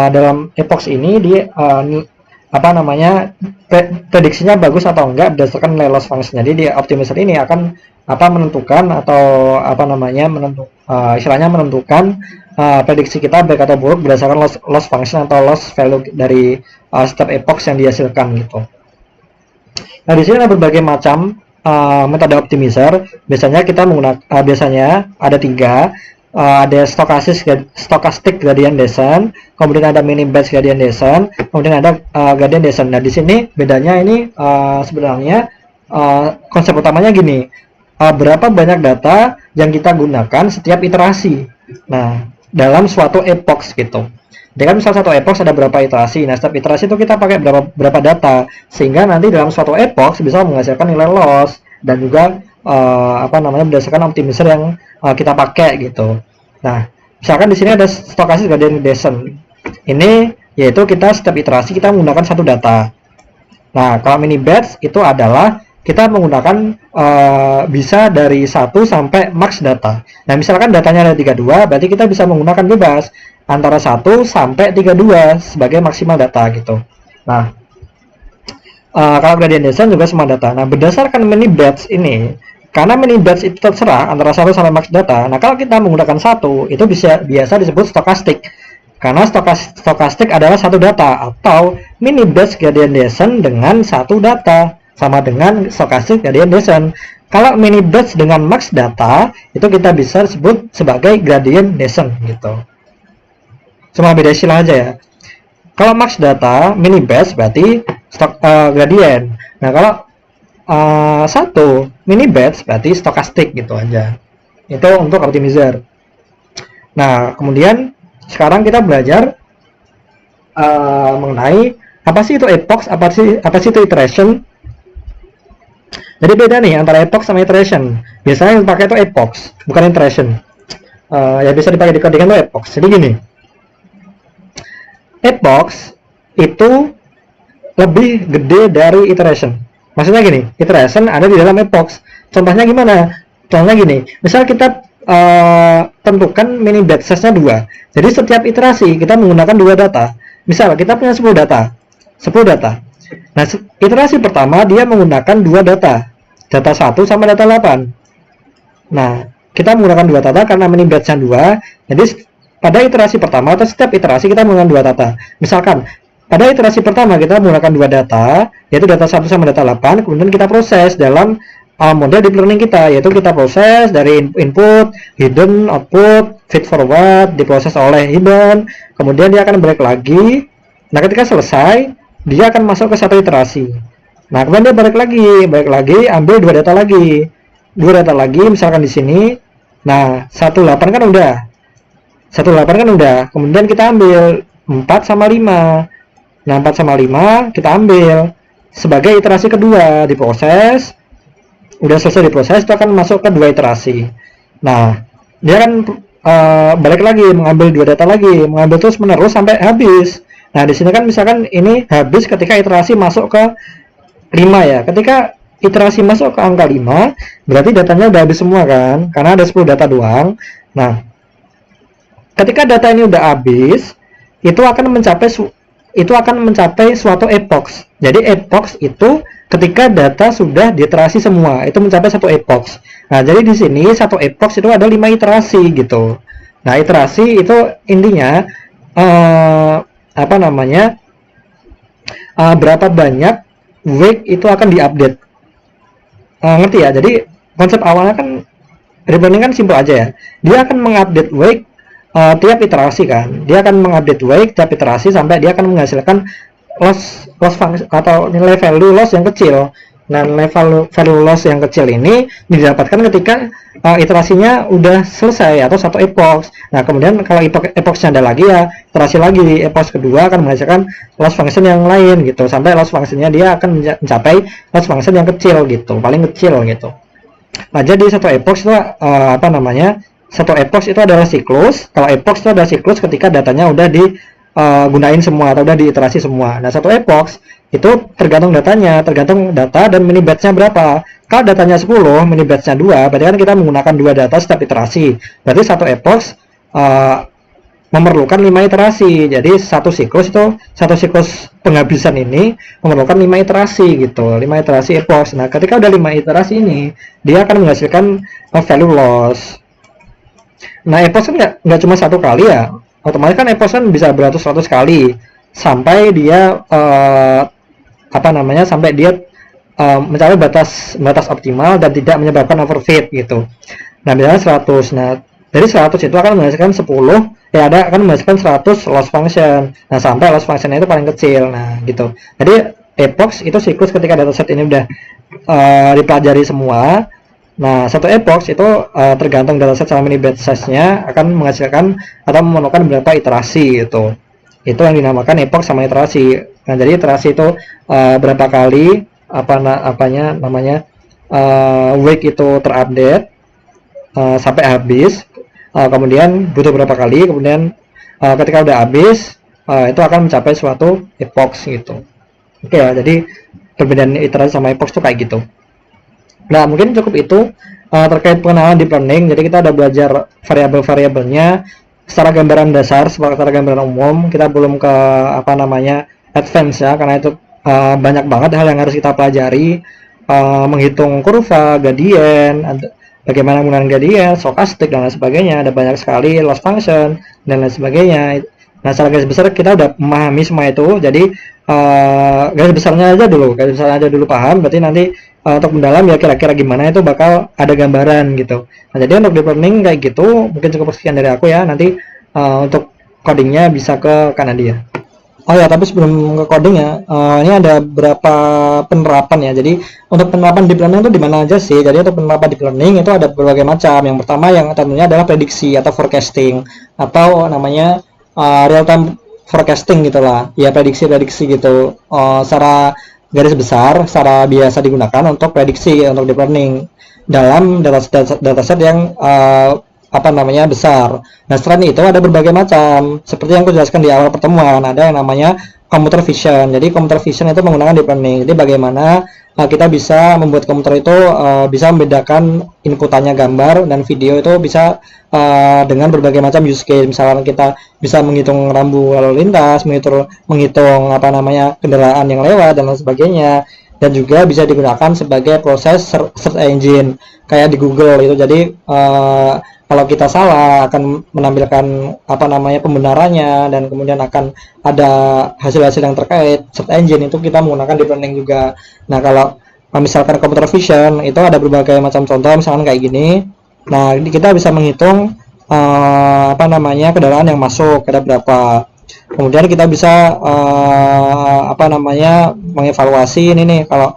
dalam epochs ini dia apa namanya prediksinya bagus atau enggak berdasarkan nilai loss function. Jadi di optimizer ini akan menentukan atau istilahnya menentukan prediksi kita baik atau buruk berdasarkan loss function atau loss value dari setiap epochs yang dihasilkan gitu. Nah, di sini ada berbagai macam metode optimizer. Biasanya kita menggunakan biasanya ada 3. ada stochastic gradient descent, kemudian ada mini batch gradient descent, kemudian ada gradient descent. Nah, di sini bedanya ini sebenarnya konsep utamanya gini, berapa banyak data yang kita gunakan setiap iterasi. Nah, dalam suatu epoch gitu. Jadi kan misal satu epoch ada berapa iterasi. Nah, setiap iterasi itu kita pakai berapa data, sehingga nanti dalam suatu epoch bisa menghasilkan nilai loss dan juga berdasarkan optimizer yang kita pakai gitu. Nah, misalkan di sini ada stochastic gradient descent. Ini yaitu kita setiap iterasi kita menggunakan satu data. Nah, kalau mini batch itu adalah kita menggunakan bisa dari 1 sampai max data. Nah, misalkan datanya ada 32, berarti kita bisa menggunakan bebas antara 1 sampai 32 sebagai maksimal data gitu. Nah, kalau gradient descent juga semua data. Nah, berdasarkan mini batch ini, karena mini batch itu terserah antara 1 sampai max data. Nah, kalau kita menggunakan 1, itu biasa disebut stochastic. Karena stochastic adalah satu data, atau mini batch gradient descent dengan satu data sama dengan stochastic gradient descent. Kalau mini batch dengan max data, itu kita bisa sebut sebagai gradient descent gitu. Cuma beda istilah aja ya. Kalau max data, mini batch berarti gradient. Nah, kalau satu mini batch berarti stochastic gitu aja. Itu untuk optimizer. Nah, kemudian sekarang kita belajar mengenai apa sih itu epoch, apa sih itu iteration. Jadi beda nih antara epoch sama iteration. Biasanya yang pakai itu epoch, bukan iteration. Ya bisa dipakai di codingan itu epoch. Jadi gini, epoch itu lebih gede dari iteration. Maksudnya gini, iteration ada di dalam epoch. Contohnya gimana? Contohnya gini, misal kita tentukan mini batch size-nya 2. Jadi setiap iterasi kita menggunakan 2 data. Misal kita punya 10 data. Nah, iterasi pertama dia menggunakan 2 data. Data 1 sama data 8. Nah, kita menggunakan 2 data karena mini batch-nya 2. Jadi pada iterasi pertama atau setiap iterasi kita menggunakan 2 data. Misalkan pada iterasi pertama kita menggunakan 2 data, yaitu data 1 sama data 8, kemudian kita proses dalam model deep learning kita, yaitu kita proses dari input, hidden, output, feed forward, diproses oleh hidden, kemudian dia akan balik lagi. Nah, ketika selesai, dia akan masuk ke satu iterasi. Nah, kemudian dia balik lagi, ambil 2 data lagi. 2 data lagi, misalkan di sini. Nah, 18 kan udah. Kemudian kita ambil 4 sama 5. Nah, 4 sama 5 kita ambil sebagai iterasi kedua, diproses. Udah selesai diproses, itu akan masuk ke 2 iterasi. Nah, dia akan balik lagi, mengambil 2 data lagi, mengambil terus menerus sampai habis. Nah, di sini kan misalkan ini habis ketika iterasi masuk ke 5 ya. Ketika iterasi masuk ke angka 5, berarti datanya udah habis semua kan, karena ada 10 data doang. Nah, ketika data ini udah habis, itu akan mencapai suatu epoch. Jadi epoch itu ketika data sudah diiterasi semua, itu mencapai satu epoch. Nah, jadi di sini satu epoch itu ada 5 iterasi gitu. Nah, iterasi itu intinya berapa banyak wake itu akan diupdate. Ngerti ya? Jadi konsep awalnya kan deep learning kan simpel aja ya. Dia akan mengupdate wake tiap iterasi kan. Dia akan mengupdate wake tiap iterasi sampai dia akan menghasilkan loss function atau nilai value loss yang kecil. Nah, nilai value loss yang kecil ini didapatkan ketika iterasinya udah selesai atau satu epoch. Nah, kemudian kalau epochnya ada lagi ya, iterasi lagi, epoch kedua akan menghasilkan loss function yang lain gitu, sampai loss functionnya dia akan mencapai loss function yang kecil gitu, paling kecil gitu. Nah, jadi satu epoch itu satu epoch itu adalah siklus. Kalau epoch itu adalah siklus ketika datanya udah gunain semua atau udah diiterasi semua. Nah, satu epoch itu tergantung datanya, tergantung data dan mini batch-nya berapa. Kalau datanya 10, mini batch-nya 2, berarti kan kita menggunakan 2 data setiap iterasi. Berarti satu epoch memerlukan 5 iterasi. Jadi satu siklus penghabisan ini memerlukan 5 iterasi gitu, 5 iterasi epoch. Nah, ketika udah 5 iterasi ini, dia akan menghasilkan value loss. Nah, epoch kan nggak cuma satu kali ya. Otomatis kan epoch kan bisa beratus-ratus kali sampai dia sampai dia mencapai batas optimal dan tidak menyebabkan overfit gitu. Nah, misalnya 100. Nah, Dari 100 itu akan menghasilkan 10, ya ada akan menghasilkan 100 loss function. Nah, sampai loss function itu paling kecil. Nah, gitu. Jadi epoch itu siklus ketika dataset ini udah dipelajari semua. Nah, satu epoch itu tergantung dataset sama mini batch size-nya akan menghasilkan atau memerlukan berapa iterasi gitu. Itu yang dinamakan epoch sama iterasi. Nah, jadi iterasi itu berapa kali namanya week itu terupdate sampai habis. Kemudian butuh berapa kali, kemudian ketika udah habis itu akan mencapai suatu epoch gitu. Oke ya, jadi perbedaan iterasi sama epoch itu kayak gitu. Nah, mungkin cukup itu terkait pengenalan deep learning. Jadi kita udah belajar variabel-variabelnya secara gambaran dasar, secara gambaran umum. Kita belum ke advance ya, karena itu banyak banget hal yang harus kita pelajari, menghitung kurva, gradient, bagaimana menggunakan gradient, stokastik dan lain sebagainya. Ada banyak sekali loss function dan lain sebagainya. Nah, secara garis besar kita udah memahami semua itu. Jadi garis besarnya aja dulu paham. Berarti nanti untuk mendalam ya kira-kira gimana itu bakal ada gambaran gitu. Nah, jadi untuk deep learning kayak gitu mungkin cukup sekian dari aku ya. Nanti untuk codingnya bisa ke Kanadia. Oh ya, tapi sebelum ke coding ya, ini ada beberapa penerapan ya. Jadi untuk penerapan deep learning itu di mana aja sih? Jadi untuk penerapan deep learning itu ada berbagai macam. Yang pertama yang tentunya adalah prediksi atau forecasting atau namanya real time forecasting gitulah. Ya prediksi-prediksi gitu. Secara garis besar, secara biasa digunakan untuk prediksi untuk deep learning dalam dataset yang besar. Nah, selain itu ada berbagai macam. Seperti yang aku jelaskan di awal pertemuan, ada yang namanya computer vision. Jadi computer vision itu menggunakan deep learning. Jadi bagaimana kita bisa membuat komputer itu bisa membedakan inputannya gambar dan video itu bisa dengan berbagai macam use case. Misalnya kita bisa menghitung rambu lalu lintas, menghitung kendaraan yang lewat dan lain sebagainya. Dan juga bisa digunakan sebagai proses search engine kayak di Google itu. Jadi kalau kita salah akan menampilkan pembenarannya dan kemudian akan ada hasil-hasil yang terkait search engine itu kita menggunakan deep learning juga. Nah, kalau misalkan computer vision itu ada berbagai macam contoh, misalkan kayak gini. Nah, kita bisa menghitung kendaraan yang masuk ada berapa. Kemudian kita bisa mengevaluasi ini nih kalau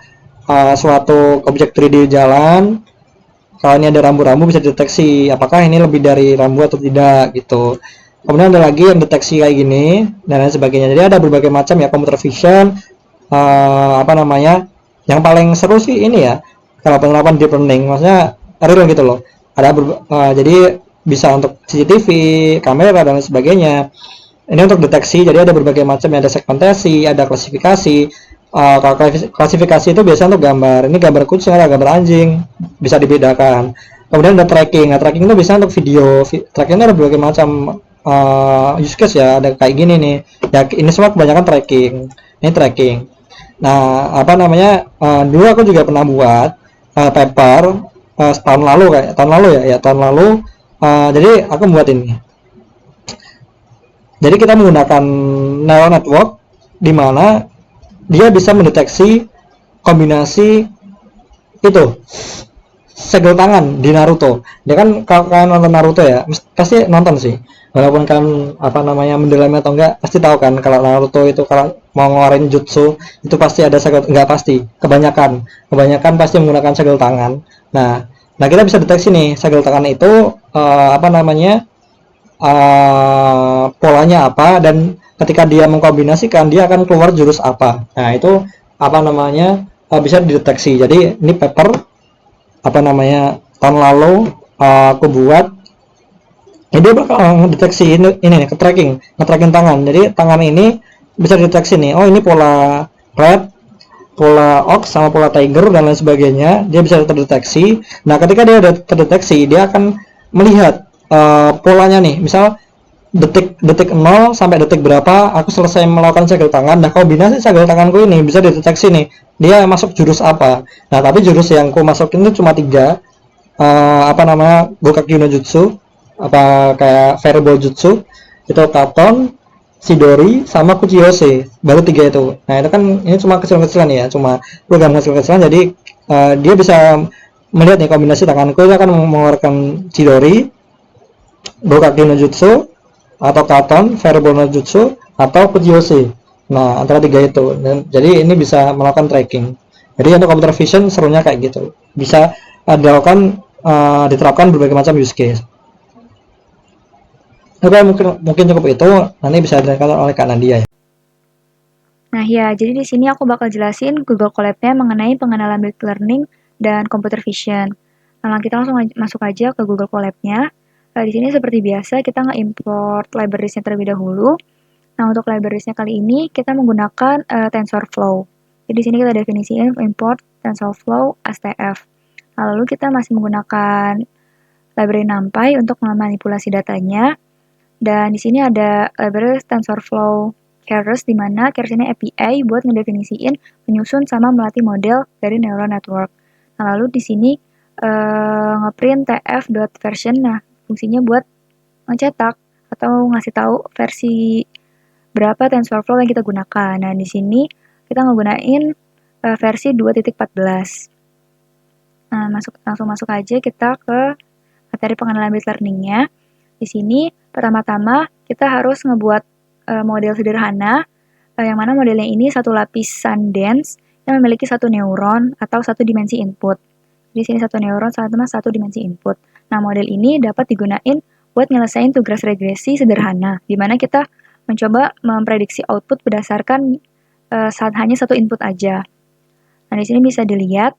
suatu objek 3D jalan. Kalau ini ada rambu-rambu bisa dideteksi apakah ini lebih dari rambu atau tidak gitu. Kemudian ada lagi yang deteksi kayak gini dan lain sebagainya. Jadi ada berbagai macam ya computer vision. Yang paling seru sih ini ya kalau penerapan deep learning, maksudnya real gitu loh. Jadi bisa untuk CCTV, kamera dan lain sebagainya. Ini untuk deteksi. Jadi ada berbagai macam, ada segmentasi, ada klasifikasi. Kalau klasifikasi itu biasanya untuk gambar. Ini gambar kucing, ada gambar anjing, bisa dibedakan. Kemudian ada tracking. Nah, tracking itu bisa untuk video. Tracking itu ada berbagai macam use case ya. Ada kayak gini nih. Ya, ini semua kebanyakan tracking. Ini tracking. Nah, dulu aku juga pernah buat paper tahun lalu. Jadi aku buat ini. Jadi kita menggunakan neural network di mana dia bisa mendeteksi kombinasi itu segel tangan di Naruto. Dia kan kalau kalian nonton Naruto ya, pasti nonton sih. Walaupun kalian mendalami atau enggak, pasti tahu kan kalau Naruto itu kalau mau ngeluarin jutsu itu pasti ada segel, enggak pasti, kebanyakan pasti menggunakan segel tangan. Nah, kita bisa deteksi nih segel tangan itu polanya apa, dan ketika dia mengkombinasikan dia akan keluar jurus apa. Nah, itu bisa dideteksi. Jadi ini paper tahun lalu aku buat. Ini dia bakal mendeteksi ini nih, nge-tracking tangan. Jadi tangan ini bisa dideteksi nih. Oh, ini pola red, pola ox sama pola tiger dan lain sebagainya. Dia bisa terdeteksi. Nah, ketika dia udah terdeteksi, dia akan melihat polanya nih. Misal detik 0 sampai detik berapa aku selesai melakukan segel tangan. Nah, kombinasi segel tanganku ini bisa dideteksi nih dia masuk jurus apa. Nah, tapi jurus yang aku masukin itu cuma 3, Gokaki no Jutsu, kayak Fireball Jutsu, itu Katon, Chidori sama Kuchiyose, baru 3 itu. Nah, itu kan ini cuma kecil-kecilan ya, cuma program kecil-kecilan. Jadi dia bisa melihat nih kombinasi tanganku itu akan mengeluarkan Chidori, Gokaki no Jutsu, atau Katon, Variable no Jutsu, atau Fujiyoshi. Nah, antara tiga itu. Dan, jadi ini bisa melakukan tracking. Jadi untuk computer vision serunya kayak gitu. Bisa dilakukan diterapkan berbagai macam use case. Oke, mungkin cukup itu. Nanti bisa dilanjutkan oleh Kak Nadia ya. Nah ya, jadi di sini aku bakal jelasin Google Colab-nya mengenai pengenalan deep learning dan computer vision. Nah, kita langsung masuk aja ke Google Colab-nya. Di sini seperti biasa kita nge-import libraries-nya terlebih dahulu. Nah, untuk libraries-nya kali ini kita menggunakan TensorFlow. Jadi di sini kita definisiin import TensorFlow STF. Nah, lalu kita masih menggunakan library NumPy untuk memanipulasi datanya. Dan di sini ada library TensorFlow Keras, di mana Keras ini API buat ngedefinisiin, menyusun sama melatih model dari neural network. Nah, lalu di sini ngeprint tf.version. Nah, fungsinya buat ngecetak atau ngasih tahu versi berapa TensorFlow yang kita gunakan. Nah, di sini kita ngegunain versi 2.14. Nah, langsung masuk aja kita ke materi pengenalan deep learning-nya. Di sini pertama-tama kita harus ngebuat model sederhana, yang mana modelnya ini satu lapisan dense yang memiliki satu neuron atau satu dimensi input. Di sini satu neuron sama satu dimensi input. Nah, model ini dapat digunain buat nyelesain tugas regresi sederhana, di mana kita mencoba memprediksi output berdasarkan hanya satu input aja. Nah, di sini bisa dilihat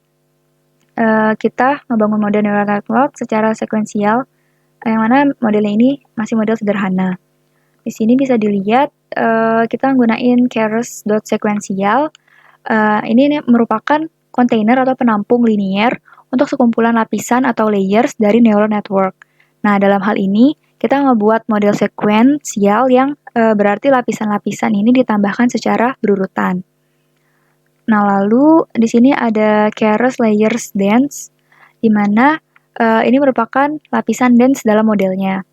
kita membangun model neural network secara sekuensial, yang mana modelnya ini masih model sederhana. Di sini bisa dilihat kita menggunakan keras.sequential. Ini merupakan kontainer atau penampung linier untuk sekumpulan lapisan atau layers dari neural network. Nah, dalam hal ini kita ngebuat model sekuensial yang berarti lapisan-lapisan ini ditambahkan secara berurutan. Nah, lalu di sini ada keras layers dense, di mana ini merupakan lapisan dense dalam modelnya.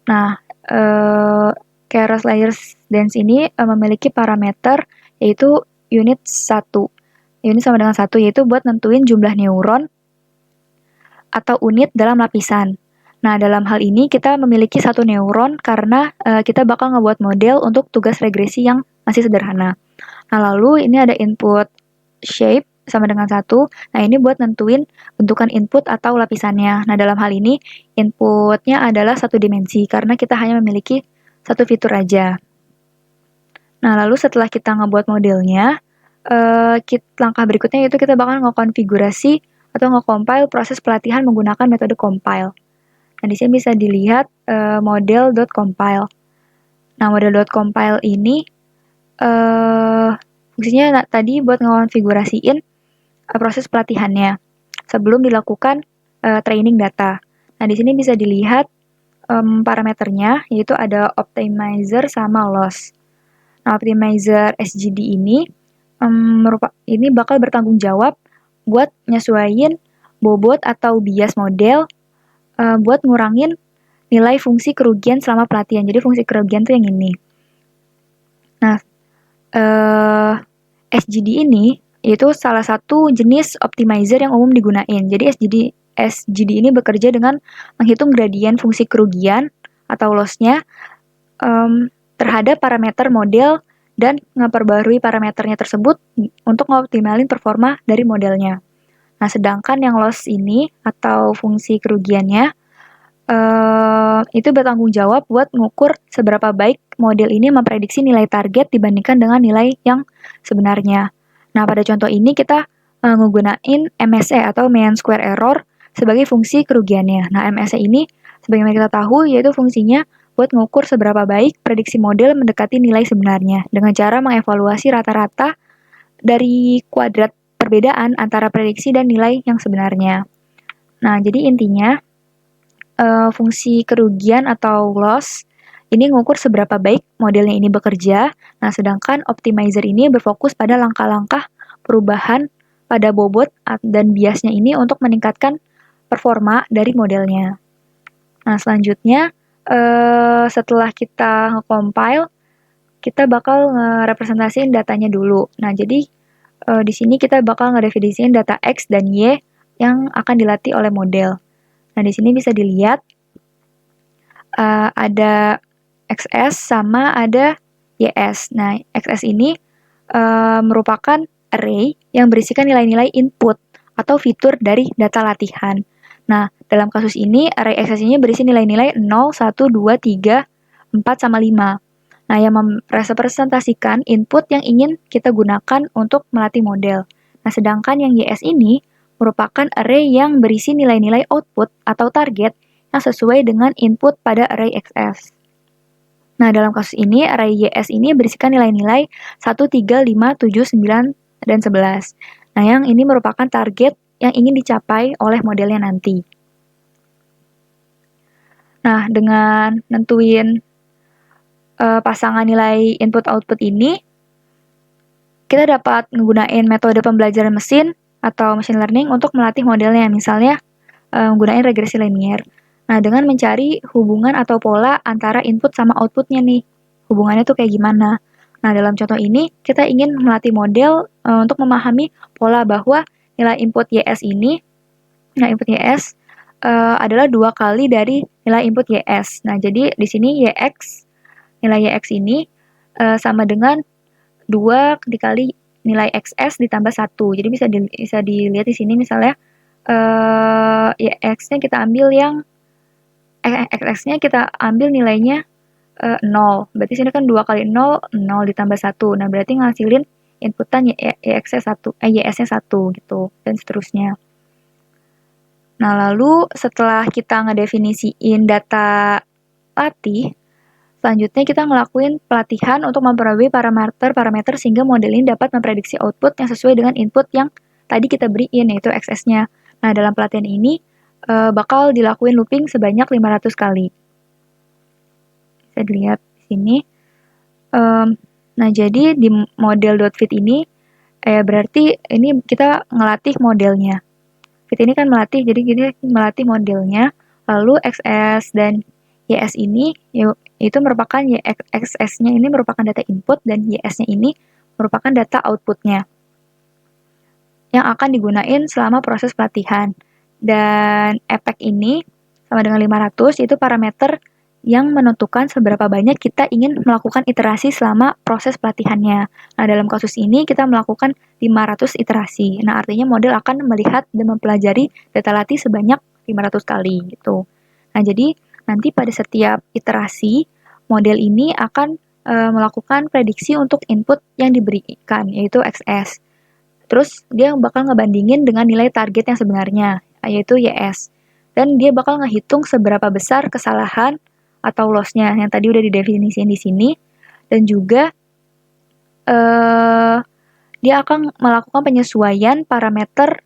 Nah, keras layers dense ini memiliki parameter yaitu unit 1. Unit sama dengan 1, yaitu buat nentuin jumlah neuron atau unit dalam lapisan. Nah, dalam hal ini kita memiliki satu neuron karena kita bakal ngebuat model untuk tugas regresi yang masih sederhana. Nah, lalu ini ada input shape sama dengan 1. Nah, ini buat nentuin bentukan input atau lapisannya. Nah, dalam hal ini inputnya adalah satu dimensi karena kita hanya memiliki satu fitur aja. Nah, lalu setelah kita ngebuat modelnya, langkah berikutnya yaitu kita bakal ngekonfigurasi atau ngecompile proses pelatihan menggunakan metode compile. Nah, di sini bisa dilihat model.compile. Nah, model.compile ini fungsinya tadi buat ngekonfigurasiin proses pelatihannya sebelum dilakukan training data. Nah, di sini bisa dilihat parameternya, yaitu ada optimizer sama loss. Nah, optimizer SGD ini ini bakal bertanggung jawab buat nyesuaiin bobot atau bias model buat ngurangin nilai fungsi kerugian selama pelatihan. Jadi fungsi kerugian tuh yang ini. Nah, SGD ini yaitu salah satu jenis optimizer yang umum digunain. Jadi SGD ini bekerja dengan menghitung gradien fungsi kerugian atau loss-nya terhadap parameter model dan memperbarui parameternya tersebut untuk mengoptimalin performa dari modelnya. Nah, sedangkan yang loss ini atau fungsi kerugiannya itu bertanggung jawab buat mengukur seberapa baik model ini memprediksi nilai target dibandingkan dengan nilai yang sebenarnya. Nah, pada contoh ini kita menggunakan MSE atau mean square error sebagai fungsi kerugiannya. Nah, MSE ini sebagaimana kita tahu yaitu fungsinya buat mengukur seberapa baik prediksi model mendekati nilai sebenarnya dengan cara mengevaluasi rata-rata dari kuadrat perbedaan antara prediksi dan nilai yang sebenarnya. Nah, jadi intinya fungsi kerugian atau loss ini mengukur seberapa baik modelnya ini bekerja. Nah, sedangkan optimizer ini berfokus pada langkah-langkah perubahan pada bobot dan biasnya ini untuk meningkatkan performa dari modelnya. Nah, selanjutnya setelah kita nge-compile, kita bakal ngerepresentasiin datanya dulu. Nah, jadi di sini kita bakal ngedefinisiin data X dan Y yang akan dilatih oleh model. Nah, di sini bisa dilihat ada XS sama ada YS. Nah, XS ini merupakan array yang berisikan nilai-nilai input atau fitur dari data latihan. Nah, dalam kasus ini, array XS ini berisi nilai-nilai 0, 1, 2, 3, 4, sama 5. Nah, yang merepresentasikan input yang ingin kita gunakan untuk melatih model. Nah, sedangkan yang YS ini merupakan array yang berisi nilai-nilai output atau target yang sesuai dengan input pada array XS. Nah, dalam kasus ini, array YS ini berisikan nilai-nilai 1, 3, 5, 7, 9, dan 11. Nah, yang ini merupakan target yang ingin dicapai oleh modelnya nanti. Nah, dengan nentuin pasangan nilai input-output ini, kita dapat menggunakan metode pembelajaran mesin atau machine learning untuk melatih modelnya, misalnya menggunakan regresi linear. Nah, dengan mencari hubungan atau pola antara input sama outputnya nih, hubungannya tuh kayak gimana. Nah, dalam contoh ini, kita ingin melatih model untuk memahami pola bahwa nilai input YS ini, nilai input YS adalah 2 kali dari nilai input YS. Nah, jadi di sini nilai YX ini sama dengan 2 dikali nilai XS ditambah 1. Jadi bisa dilihat di sini misalnya YX-nya kita ambil yang XX-nya kita ambil nilainya 0. Berarti sini kan 2 kali 0, 0 ditambah 1. Nah, berarti ngasilin inputan YX-nya 1, YS-nya 1 gitu, dan seterusnya. Nah, lalu setelah kita ngedefinisiin data latih, selanjutnya kita ngelakuin pelatihan untuk memperbarui parameter sehingga model ini dapat memprediksi output yang sesuai dengan input yang tadi kita beriin, yaitu XS-nya. Nah, dalam pelatihan ini bakal dilakuin looping sebanyak 500 kali. Bisa dilihat di sini. Nah, jadi di model.fit ini, berarti ini kita ngelatih modelnya. Fit ini kan melatih, jadi kita melatih modelnya. Lalu XS dan YS ini itu merupakan XS-nya ini merupakan data input dan YS-nya ini merupakan data outputnya yang akan digunain selama proses pelatihan. Dan efek ini sama dengan 500, yaitu parameter yang menentukan seberapa banyak kita ingin melakukan iterasi selama proses pelatihannya. Nah, dalam kasus ini kita melakukan 500 iterasi. Nah, artinya model akan melihat dan mempelajari data latih sebanyak 500 kali gitu. Nah, jadi nanti pada setiap iterasi, model ini akan melakukan prediksi untuk input yang diberikan, yaitu XS. Terus dia bakal ngebandingin dengan nilai target yang sebenarnya, yaitu YS. Dan dia bakal ngehitung seberapa besar kesalahan atau loss-nya yang tadi udah didefinisikan di sini. Dan juga dia akan melakukan penyesuaian parameter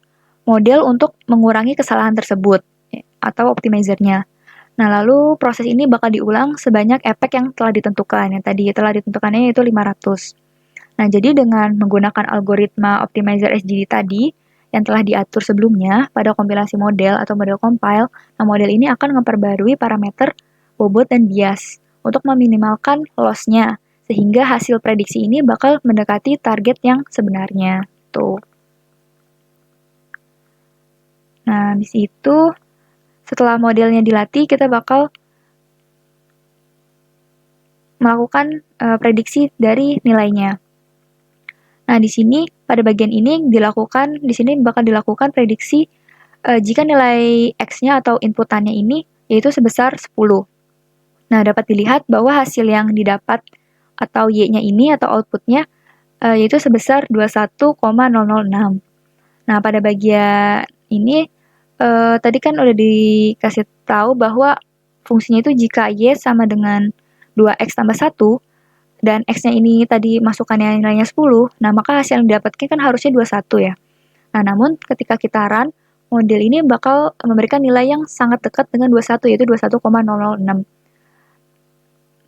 model untuk mengurangi kesalahan tersebut atau optimizer-nya. Nah, lalu proses ini bakal diulang sebanyak efek yang telah ditentukan. Yang tadi telah ditentukannya yaitu 500. Nah, jadi dengan menggunakan algoritma optimizer SGD tadi yang telah diatur sebelumnya pada kompilasi model atau model compile, nah model ini akan memperbarui parameter bobot dan bias untuk meminimalkan loss-nya, sehingga hasil prediksi ini bakal mendekati target yang sebenarnya. Tuh. Nah, habis itu setelah modelnya dilatih, kita bakal melakukan prediksi dari nilainya. Nah, di sini pada bagian ini bakal dilakukan prediksi jika nilai X-nya atau inputannya ini yaitu sebesar 10. Nah, dapat dilihat bahwa hasil yang didapat atau Y-nya ini atau outputnya yaitu sebesar 21,006. Nah, pada bagian ini tadi kan udah dikasih tahu bahwa fungsinya itu jika Y sama dengan 2X tambah 1, dan X-nya ini tadi masukannya nilainya 10, nah maka hasil yang didapatkan kan harusnya 21 ya. Nah, namun ketika kita run, model ini bakal memberikan nilai yang sangat dekat dengan 21, yaitu 21,006.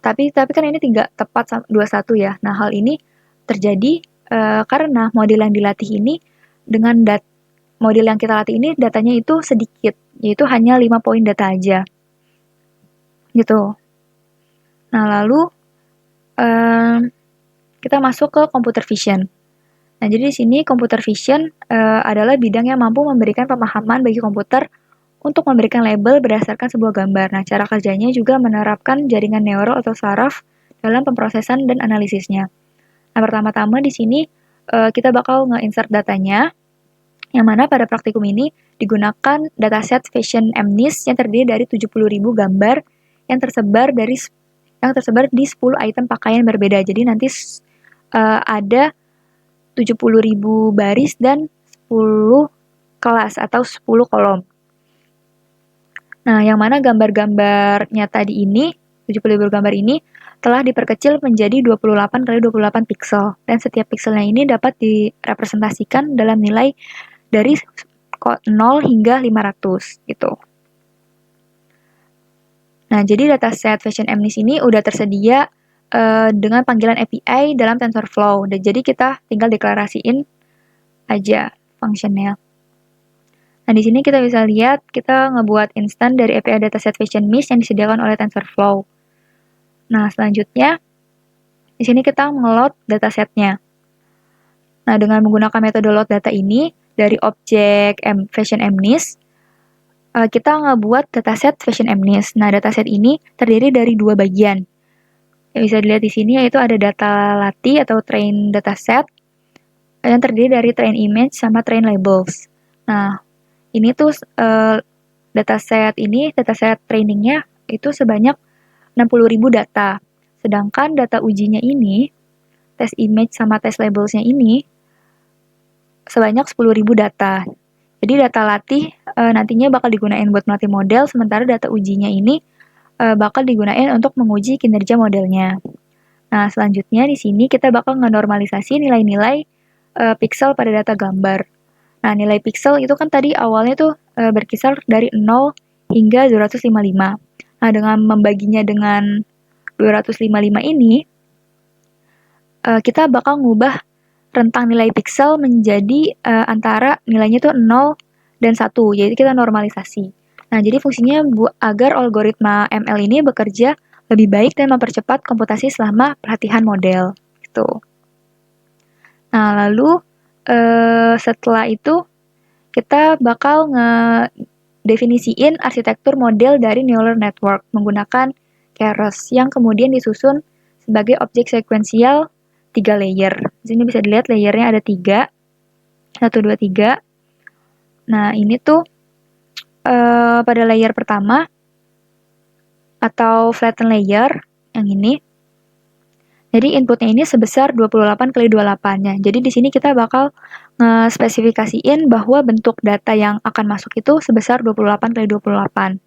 Tapi kan ini tidak tepat 21 ya. Nah, hal ini terjadi karena model yang dilatih ini dengan model yang kita latih ini datanya itu sedikit, yaitu hanya 5 poin data aja. Gitu. Nah, lalu kita masuk ke computer vision. Nah, jadi di sini computer vision adalah bidang yang mampu memberikan pemahaman bagi komputer untuk memberikan label berdasarkan sebuah gambar. Nah, cara kerjanya juga menerapkan jaringan neural atau saraf dalam pemrosesan dan analisisnya. Nah, pertama-tama di sini kita bakal nge-insert datanya, yang mana pada praktikum ini digunakan dataset Fashion MNIST yang terdiri dari 70.000 gambar yang tersebar di 10 item pakaian berbeda. Jadi nanti ada 70.000 baris dan 10 kelas atau 10 kolom. Nah, yang mana gambar-gambarnya tadi ini, 70.000 gambar ini telah diperkecil menjadi 28 kali 28 pixel, dan setiap pixelnya ini dapat direpresentasikan dalam nilai dari 0 hingga 500 gitu. Nah, jadi dataset Fashion MNIST ini udah tersedia dengan panggilan API dalam TensorFlow. Dan jadi kita tinggal deklarasiin aja functionnya. Nah, di sini kita bisa lihat kita ngebuat instan dari API dataset Fashion MNIST yang disediakan oleh TensorFlow. Nah, selanjutnya di sini kita nge-load datasetnya. Nah, dengan menggunakan metode load data ini dari objek Fashion MNIST, kita ngebuat dataset Fashion MNIST. Nah, dataset ini terdiri dari 2 bagian. Yang bisa dilihat di sini yaitu ada data latih atau train dataset yang terdiri dari train image sama train labels. Nah, ini tuh dataset trainingnya itu sebanyak 60.000 data. Sedangkan data ujinya ini, tes image sama tes labelsnya ini sebanyak 10.000 data. Jadi data latih nantinya bakal digunain buat melatih model, sementara data ujinya ini bakal digunain untuk menguji kinerja modelnya. Nah, selanjutnya di sini kita bakal ngenormalisasi nilai-nilai pixel pada data gambar. Nah, nilai pixel itu kan tadi awalnya tuh berkisar dari 0 hingga 255. Nah, dengan membaginya dengan 255 ini, kita bakal ngubah rentang nilai pixel menjadi antara nilainya tuh 0 dan 1. Jadi kita normalisasi. Nah, jadi fungsinya agar algoritma ML ini bekerja lebih baik dan mempercepat komputasi selama pelatihan model. Gitu. Nah, lalu setelah itu kita bakal ngedefinisiin arsitektur model dari neural network menggunakan Keras yang kemudian disusun sebagai objek sekuensial 3 layer. Di sini bisa dilihat layernya ada 3. 1, 2, 3. Nah, ini tuh pada layer pertama atau flatten layer yang ini. Jadi inputnya ini sebesar 28 kali 28-nya. Jadi di sini kita bakal nge-spesifikasiin bahwa bentuk data yang akan masuk itu sebesar 28 kali 28.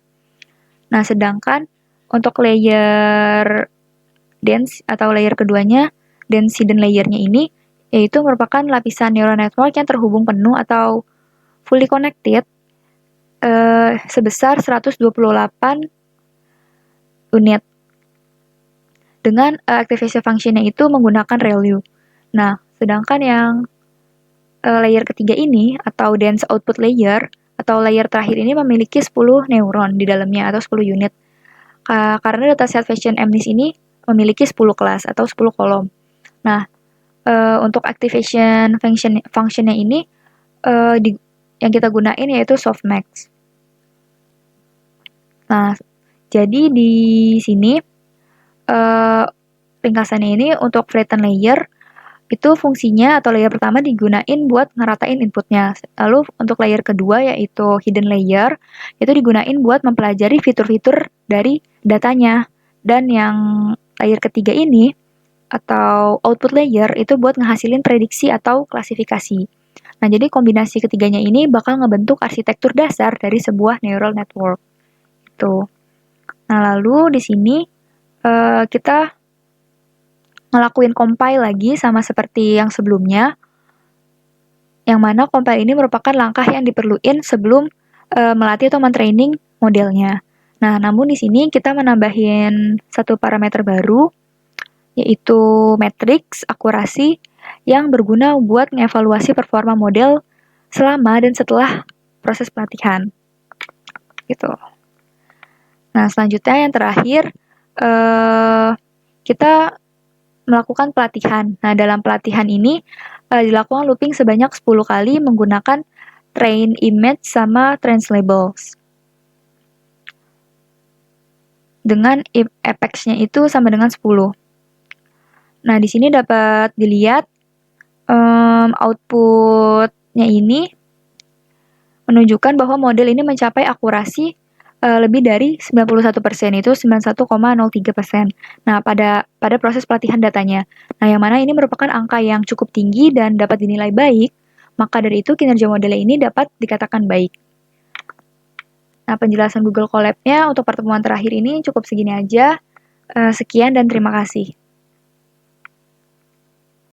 Nah, sedangkan untuk layer dense atau layer keduanya, dense hidden layernya ini, yaitu merupakan lapisan neural network yang terhubung penuh atau fully connected sebesar 128 unit. Dengan activation function-nya itu menggunakan ReLU. Nah, sedangkan yang layer ketiga ini, atau dense output layer, atau layer terakhir ini memiliki 10 neuron di dalamnya, atau 10 unit. Karena dataset Fashion MNIST ini memiliki 10 kelas, atau 10 kolom. Nah, untuk activation function-nya ini, yang kita gunain yaitu softmax. Nah, jadi di sini ringkasannya ini untuk flatten layer itu fungsinya atau layer pertama digunain buat ngeratain inputnya. Lalu untuk layer kedua yaitu hidden layer itu digunain buat mempelajari fitur-fitur dari datanya. Dan yang layer ketiga ini atau output layer itu buat ngehasilin prediksi atau klasifikasi. Nah, jadi kombinasi ketiganya ini bakal ngebentuk arsitektur dasar dari sebuah neural network. Itu. Nah, lalu di sini kita ngelakuin compile lagi sama seperti yang sebelumnya, yang mana compile ini merupakan langkah yang diperluin sebelum melatih atau mentraining modelnya. Nah, namun di sini kita menambahin satu parameter baru, yaitu matriks akurasi yang berguna buat mengevaluasi performa model selama dan setelah proses pelatihan. Gitu. Nah, selanjutnya yang terakhir, kita melakukan pelatihan. Nah, dalam pelatihan ini dilakukan looping sebanyak 10 kali menggunakan train image sama train labels. dengan apex-nya itu sama dengan 10. Nah, di sini dapat dilihat output-nya ini menunjukkan bahwa model ini mencapai akurasi lebih dari 91%, itu 91,03%. Nah, pada proses pelatihan datanya. Nah, yang mana ini merupakan angka yang cukup tinggi dan dapat dinilai baik, maka dari itu kinerja model ini dapat dikatakan baik. Nah, penjelasan Google Colab-nya untuk pertemuan terakhir ini cukup segini aja. Sekian dan terima kasih.